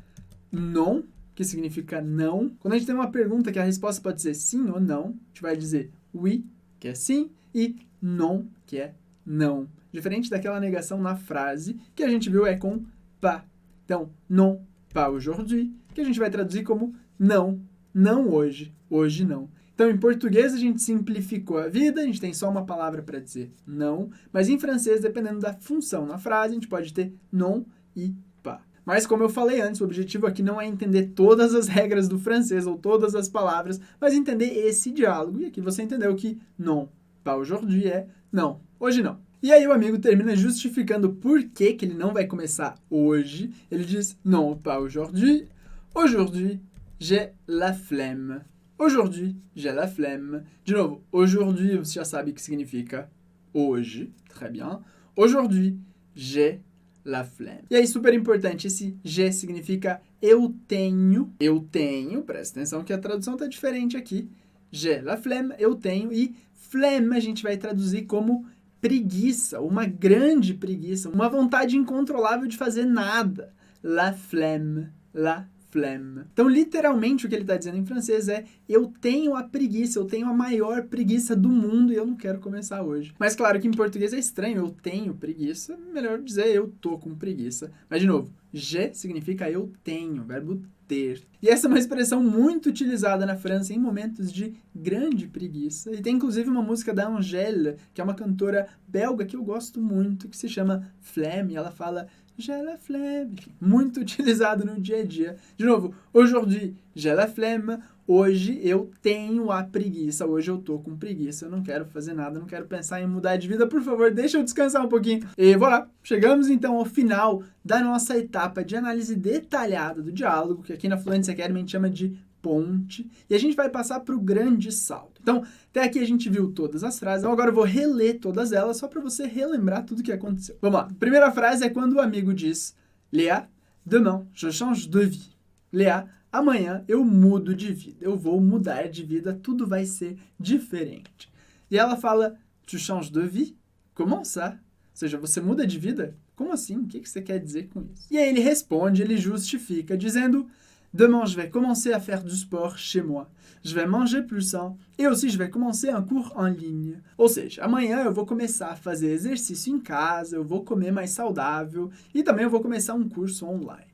non, que significa não. Quando a gente tem uma pergunta que a resposta pode ser sim ou não, a gente vai dizer oui, que é sim, e non, que é não. Diferente daquela negação na frase, que a gente viu é com pas. Então, non, pas aujourd'hui, que a gente vai traduzir como não, não hoje, hoje não. Então, em português, a gente simplificou a vida, a gente tem só uma palavra para dizer não, mas em francês, dependendo da função na frase, a gente pode ter non e pas. Mas, como eu falei antes, o objetivo aqui não é entender todas as regras do francês ou todas as palavras, mas entender esse diálogo. E aqui você entendeu que non, pas aujourd'hui é não, hoje não. E aí o amigo termina justificando por que ele não vai começar hoje. Ele diz non, pas aujourd'hui. Aujourd'hui, j'ai la flemme. Aujourd'hui, j'ai la flemme. De novo, aujourd'hui, você já sabe o que significa hoje. Très bien. Aujourd'hui, j'ai la flemme. E aí, super importante, esse j'ai significa eu tenho. Eu tenho, presta atenção que a tradução está diferente aqui. J'ai la flemme, eu tenho. E flemme a gente vai traduzir como preguiça, uma grande preguiça, uma vontade incontrolável de fazer nada. La flemme, la flemme. Então, literalmente, o que ele está dizendo em francês é: eu tenho a preguiça, eu tenho a maior preguiça do mundo e eu não quero começar hoje. Mas, claro que em português é estranho, eu tenho preguiça, melhor dizer eu tô com preguiça. Mas, de novo, j'ai significa eu tenho, verbo ter. E essa é uma expressão muito utilizada na França em momentos de grande preguiça. E tem, inclusive, uma música da Angèle, que é uma cantora belga que eu gosto muito, que se chama Flemme, e ela fala: j'ai la flemme. Muito utilizado no dia a dia. De novo, aujourd'hui, j'ai la flemme. Hoje eu tenho a preguiça. Hoje eu tô com preguiça. Eu não quero fazer nada, não quero pensar em mudar de vida. Por favor, deixa eu descansar um pouquinho. E voilà, chegamos então ao final da nossa etapa de análise detalhada do diálogo, que aqui na Fluency Academy a gente chama de ponte, e a gente vai passar para o grande salto. Então, até aqui a gente viu todas as frases, então agora eu vou reler todas elas só para você relembrar tudo o que aconteceu. Vamos lá. A primeira frase é quando o amigo diz: Léa, demain, je change de vie. Léa, amanhã eu mudo de vida, eu vou mudar de vida, tudo vai ser diferente. E ela fala: tu changes de vie? Comment ça? Ou seja, você muda de vida? Como assim? O que você quer dizer com isso? E aí ele responde, ele justifica, dizendo: Demain, je vais commencer à faire du sport chez moi. Je vais manger plus sain et aussi je vais commencer un cours en ligne. Ou seja, amanhã eu vou começar a fazer exercício em casa, eu vou comer mais saudável e também eu vou começar um curso online.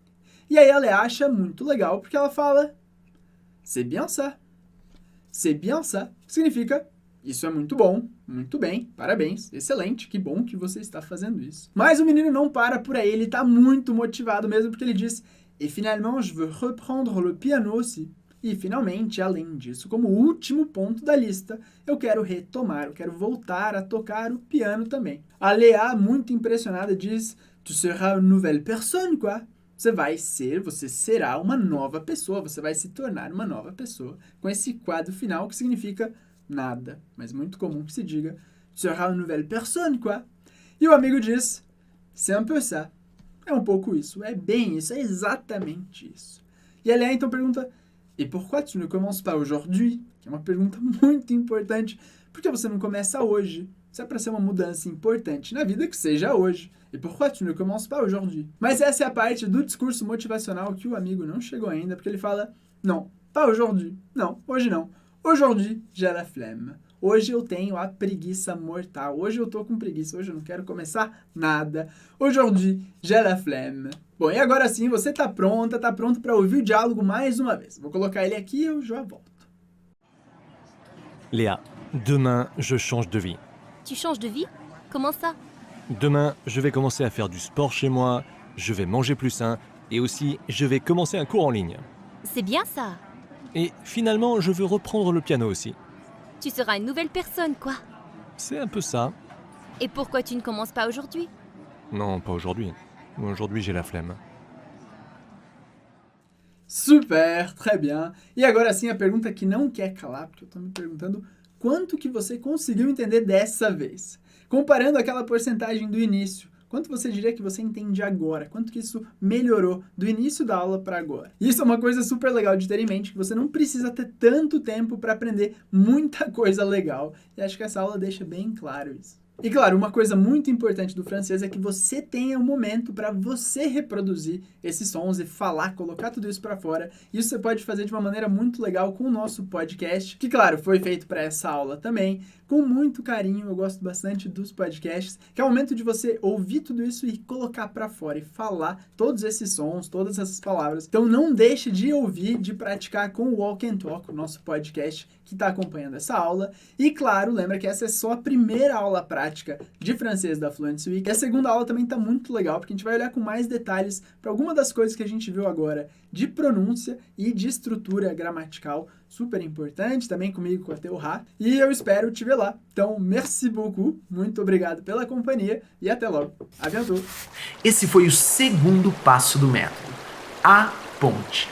E aí ela acha muito legal porque ela fala c'est bien ça. C'est bien ça significa isso é muito bom, muito bem, parabéns, excelente, que bom que você está fazendo isso. Mas o menino não para por aí, ele está muito motivado mesmo porque ele diz et finalement, je veux reprendre le piano aussi. E, finalmente, além disso, como último ponto da lista, eu quero retomar, eu quero voltar a tocar o piano também. A Léa, muito impressionada, diz tu seras une nouvelle personne, quoi. Você será uma nova pessoa, você vai se tornar uma nova pessoa. Com esse quadro final que significa nada, mas muito comum que se diga tu seras une nouvelle personne, quoi. E o amigo diz c'est un peu ça. É um pouco isso, é bem isso, é exatamente isso. E a Léa então pergunta, et pourquoi tu ne commences pas aujourd'hui? Que é uma pergunta muito importante. Por que você não começa hoje? Se é para ser uma mudança importante na vida, que seja hoje. Et pourquoi tu ne commences pas aujourd'hui? Mas essa é a parte do discurso motivacional que o amigo não chegou ainda, porque ele fala, non, pas aujourd'hui. Não, hoje não. Aujourd'hui, j'ai la flemme. Hoje eu tenho a preguiça mortal. Hoje eu tô com preguiça. Hoje eu não quero começar nada. Aujourd'hui, j'ai la flemme. Bom, e agora sim, você tá pronto para ouvir o diálogo mais uma vez. Vou colocar ele aqui e eu já volto. Léa, demain, je change de vie. Tu changes de vie? Comment ça? Demain, je vais commencer à faire du sport chez moi, je vais manger plus sain et aussi je vais commencer un cours en ligne. C'est bien ça. Et finalement, je veux reprendre le piano aussi. Tu seras une nouvelle personne, quoi. C'est un peu ça. Et pourquoi tu ne commences pas aujourd'hui? Non, pas aujourd'hui. Aujourd'hui, j'ai la flemme. Super, très bien. E agora sim a pergunta que não quer calar, porque eu tô me perguntando quanto que você conseguiu entender dessa vez. Comparando aquela porcentagem do início, quanto você diria que você entende agora? Quanto que isso melhorou do início da aula para agora? Isso é uma coisa super legal de ter em mente, que você não precisa ter tanto tempo para aprender muita coisa legal. E acho que essa aula deixa bem claro isso. E claro, uma coisa muito importante do francês é que você tenha um momento para você reproduzir esses sons e falar, colocar tudo isso para fora. Isso você pode fazer de uma maneira muito legal com o nosso podcast, que claro, foi feito para essa aula também, com muito carinho. Eu gosto bastante dos podcasts, que é o momento de você ouvir tudo isso e colocar para fora e falar todos esses sons, todas essas palavras. Então não deixe de ouvir, de praticar com o Walk and Talk, o nosso podcast que está acompanhando essa aula. E claro, lembra que essa é só a primeira aula prática de francês da Fluency Week. E a segunda aula também está muito legal, porque a gente vai olhar com mais detalhes para alguma das coisas que a gente viu agora de pronúncia e de estrutura gramatical, super importante, também comigo com a Teorá. E eu espero te ver lá. Então, merci beaucoup, muito obrigado pela companhia e até logo. À bientôt! Esse foi o segundo passo do método, a ponte.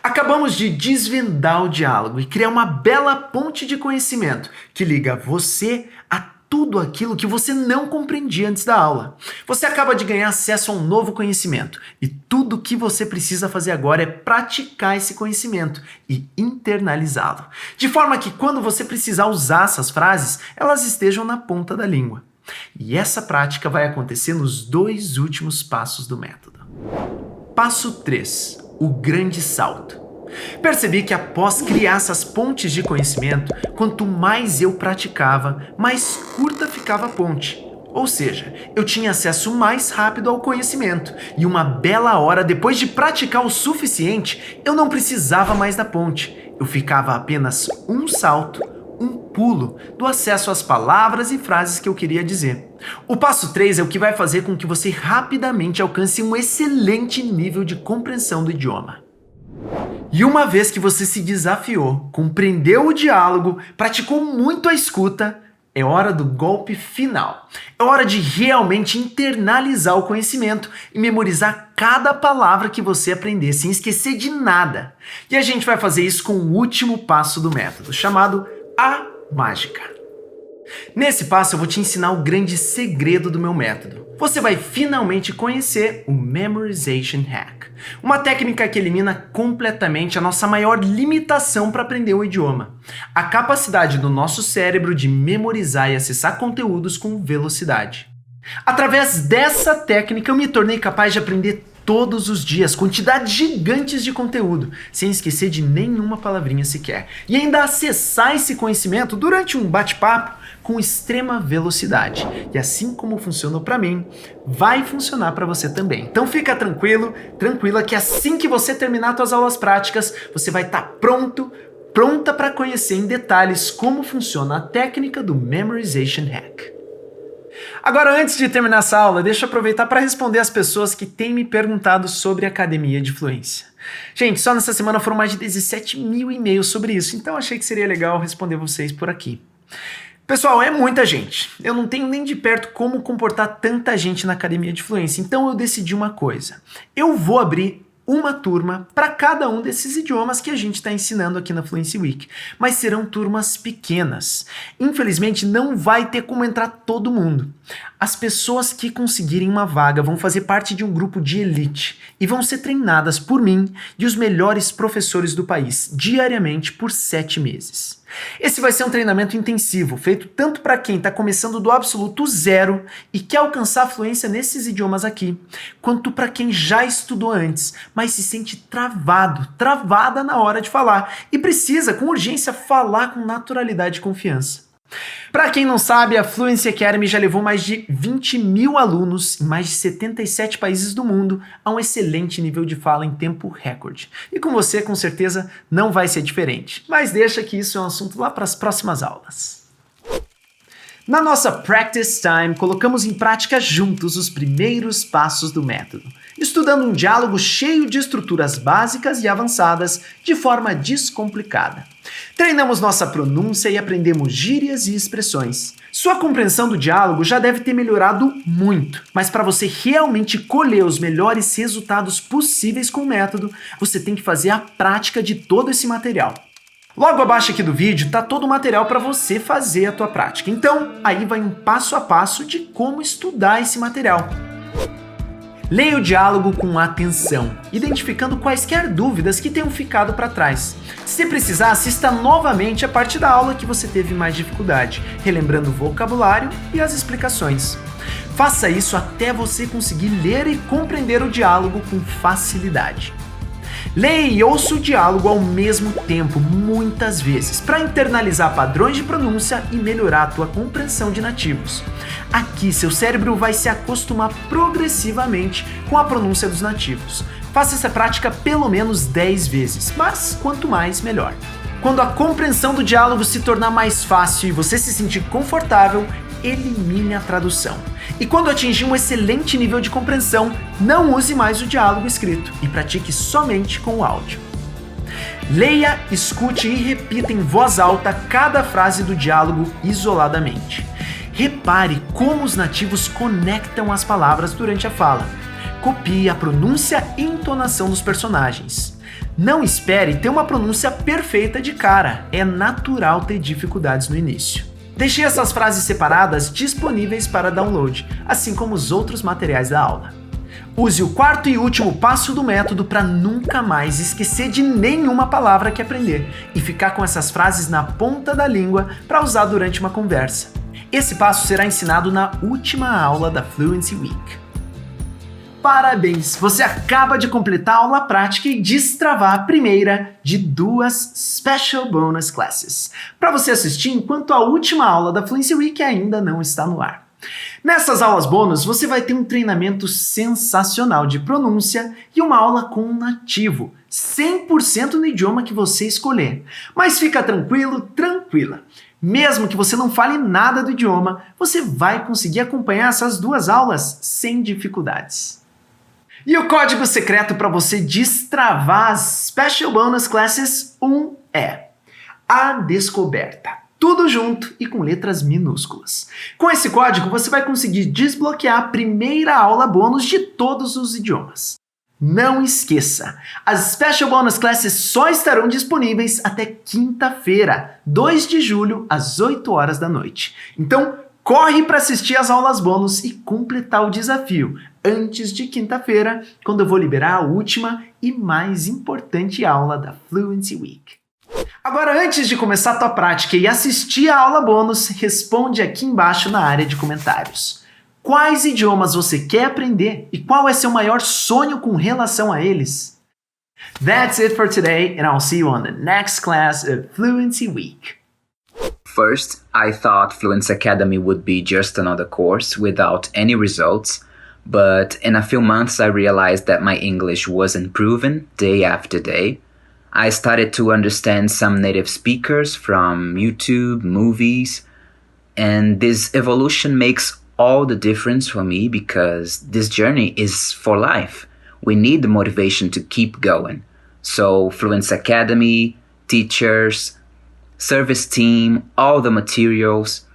Acabamos de desvendar o diálogo e criar uma bela ponte de conhecimento que liga você a tudo aquilo que você não compreendia antes da aula. Você acaba de ganhar acesso a um novo conhecimento e tudo o que você precisa fazer agora é praticar esse conhecimento e internalizá-lo, de forma que quando você precisar usar essas frases, elas estejam na ponta da língua. E essa prática vai acontecer nos 2 últimos passos do método. Passo 3. O grande salto. Percebi que após criar essas pontes de conhecimento, quanto mais eu praticava, mais curta ficava a ponte. Ou seja, eu tinha acesso mais rápido ao conhecimento e uma bela hora depois de praticar o suficiente, eu não precisava mais da ponte. Eu ficava a apenas um salto, um pulo do acesso às palavras e frases que eu queria dizer. O passo 3 é o que vai fazer com que você rapidamente alcance um excelente nível de compreensão do idioma. E uma vez que você se desafiou, compreendeu o diálogo, praticou muito a escuta, é hora do golpe final. É hora de realmente internalizar o conhecimento e memorizar cada palavra que você aprender, sem esquecer de nada. E a gente vai fazer isso com o último passo do método, chamado a mágica. Nesse passo eu vou te ensinar o grande segredo do meu método. Você vai finalmente conhecer o Memorization Hack, uma técnica que elimina completamente a nossa maior limitação para aprender o idioma, a capacidade do nosso cérebro de memorizar e acessar conteúdos com velocidade. Através dessa técnica eu me tornei capaz de aprender todos os dias, quantidades gigantes de conteúdo, sem esquecer de nenhuma palavrinha sequer. E ainda acessar esse conhecimento durante um bate-papo com extrema velocidade. E assim como funcionou para mim, vai funcionar para você também. Então fica tranquilo, tranquila, que assim que você terminar suas aulas práticas, você vai estar pronta para conhecer em detalhes como funciona a técnica do Memorization Hack. Agora, antes de terminar essa aula, deixa eu aproveitar para responder as pessoas que têm me perguntado sobre a Academia de Fluência. Gente, só nessa semana foram mais de 17 mil e-mails sobre isso, então achei que seria legal responder vocês por aqui. Pessoal, é muita gente. Eu não tenho nem de perto como comportar tanta gente na Academia de Fluência, então eu decidi uma coisa. Eu vou abrir uma turma para cada um desses idiomas que a gente está ensinando aqui na Fluency Week, mas serão turmas pequenas. Infelizmente, não vai ter como entrar todo mundo. As pessoas que conseguirem uma vaga vão fazer parte de um grupo de elite e vão ser treinadas por mim e os melhores professores do país, diariamente por 7 meses. Esse vai ser um treinamento intensivo, feito tanto para quem está começando do absoluto zero e quer alcançar a fluência nesses idiomas aqui, quanto para quem já estudou antes, mas se sente travada na hora de falar e precisa, com urgência, falar com naturalidade e confiança. Para quem não sabe, a Fluency Academy já levou mais de 20 mil alunos em mais de 77 países do mundo a um excelente nível de fala em tempo recorde. E com você, com certeza, não vai ser diferente. Mas deixa que isso é um assunto lá para as próximas aulas. Na nossa Practice Time, colocamos em prática juntos os primeiros passos do método, estudando um diálogo cheio de estruturas básicas e avançadas de forma descomplicada. Treinamos nossa pronúncia e aprendemos gírias e expressões. Sua compreensão do diálogo já deve ter melhorado muito, mas para você realmente colher os melhores resultados possíveis com o método, você tem que fazer a prática de todo esse material. Logo abaixo aqui do vídeo está todo o material para você fazer a tua prática. Então, aí vai um passo a passo de como estudar esse material. Leia o diálogo com atenção, identificando quaisquer dúvidas que tenham ficado para trás. Se precisar, assista novamente a parte da aula que você teve mais dificuldade, relembrando o vocabulário e as explicações. Faça isso até você conseguir ler e compreender o diálogo com facilidade. Leia e ouça o diálogo ao mesmo tempo, muitas vezes, para internalizar padrões de pronúncia e melhorar a tua compreensão de nativos. Aqui, seu cérebro vai se acostumar progressivamente com a pronúncia dos nativos. Faça essa prática pelo menos 10 vezes, mas quanto mais, melhor. Quando a compreensão do diálogo se tornar mais fácil e você se sentir confortável, elimine a tradução. E quando atingir um excelente nível de compreensão, não use mais o diálogo escrito e pratique somente com o áudio. Leia, escute e repita em voz alta cada frase do diálogo isoladamente. Repare como os nativos conectam as palavras durante a fala. Copie a pronúncia e entonação dos personagens. Não espere ter uma pronúncia perfeita de cara, é natural ter dificuldades no início. Deixei essas frases separadas disponíveis para download, assim como os outros materiais da aula. Use o quarto e último passo do método para nunca mais esquecer de nenhuma palavra que aprender e ficar com essas frases na ponta da língua para usar durante uma conversa. Esse passo será ensinado na última aula da Fluency Week. Parabéns! Você acaba de completar a aula prática e destravar a primeira de 2 Special Bonus Classes, para você assistir enquanto a última aula da Fluency Week ainda não está no ar. Nessas aulas bônus, você vai ter um treinamento sensacional de pronúncia e uma aula com um nativo, 100% no idioma que você escolher. Mas fica tranquilo, tranquila. Mesmo que você não fale nada do idioma, você vai conseguir acompanhar essas 2 aulas sem dificuldades. E o código secreto para você destravar as Special Bonus Classes 1 é A Descoberta. Tudo junto e com letras minúsculas. Com esse código, você vai conseguir desbloquear a primeira aula bônus de todos os idiomas. Não esqueça, as Special Bonus Classes só estarão disponíveis até quinta-feira, 2 de julho, às 8 horas da noite. Então, corre para assistir as aulas bônus e completar o desafio antes de quinta-feira, quando eu vou liberar a última e mais importante aula da Fluency Week. Agora, antes de começar a tua prática e assistir a aula bônus, responde aqui embaixo na área de comentários. Quais idiomas você quer aprender e qual é seu maior sonho com relação a eles? That's it for today, and I'll see you on the next class of Fluency Week. First, I thought Fluency Academy would be just another course without any results, but in a few months I realized that my English was improving day after day. I started to understand some native speakers from YouTube, movies, and this evolution makes all the difference for me because this journey is for life. We need the motivation to keep going. So Fluency Academy, teachers, service team, all the materials,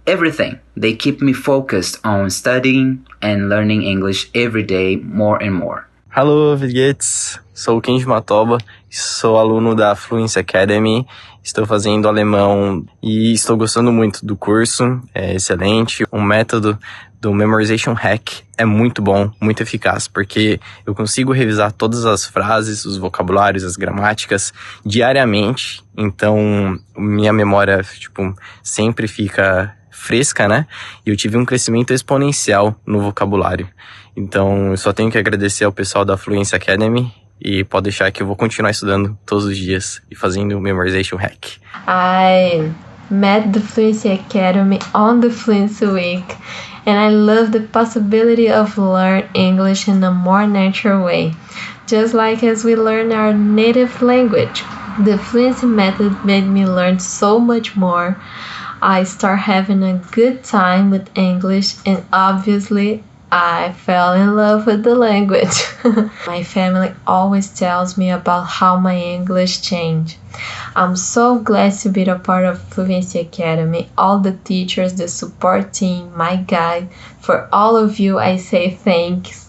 everything. They keep me focused on studying and learning English every day more and more. Alô, Viguetes! Sou o Kenji Matoba, sou aluno da Fluency Academy, estou fazendo alemão e estou gostando muito do curso, é excelente. O método do Memorization Hack é muito bom, muito eficaz, porque eu consigo revisar todas as frases, os vocabulários, as gramáticas diariamente, então minha memória, sempre fica fresca, né? E eu tive um crescimento exponencial no vocabulário. Então, eu só tenho que agradecer ao pessoal da Fluency Academy e pode deixar que eu vou continuar estudando todos os dias e fazendo o Memorization Hack. I met the Fluency Academy on the Fluency Week and I love the possibility of learn English in a more natural way, just like as we learn our native language. The Fluency method made me learn so much more. I start having a good time with English and obviously I fell in love with the language. My family always tells me about how my English changed. I'm so glad to be a part of Fluency Academy, all the teachers, the support team, my guide. For all of you, I say thanks.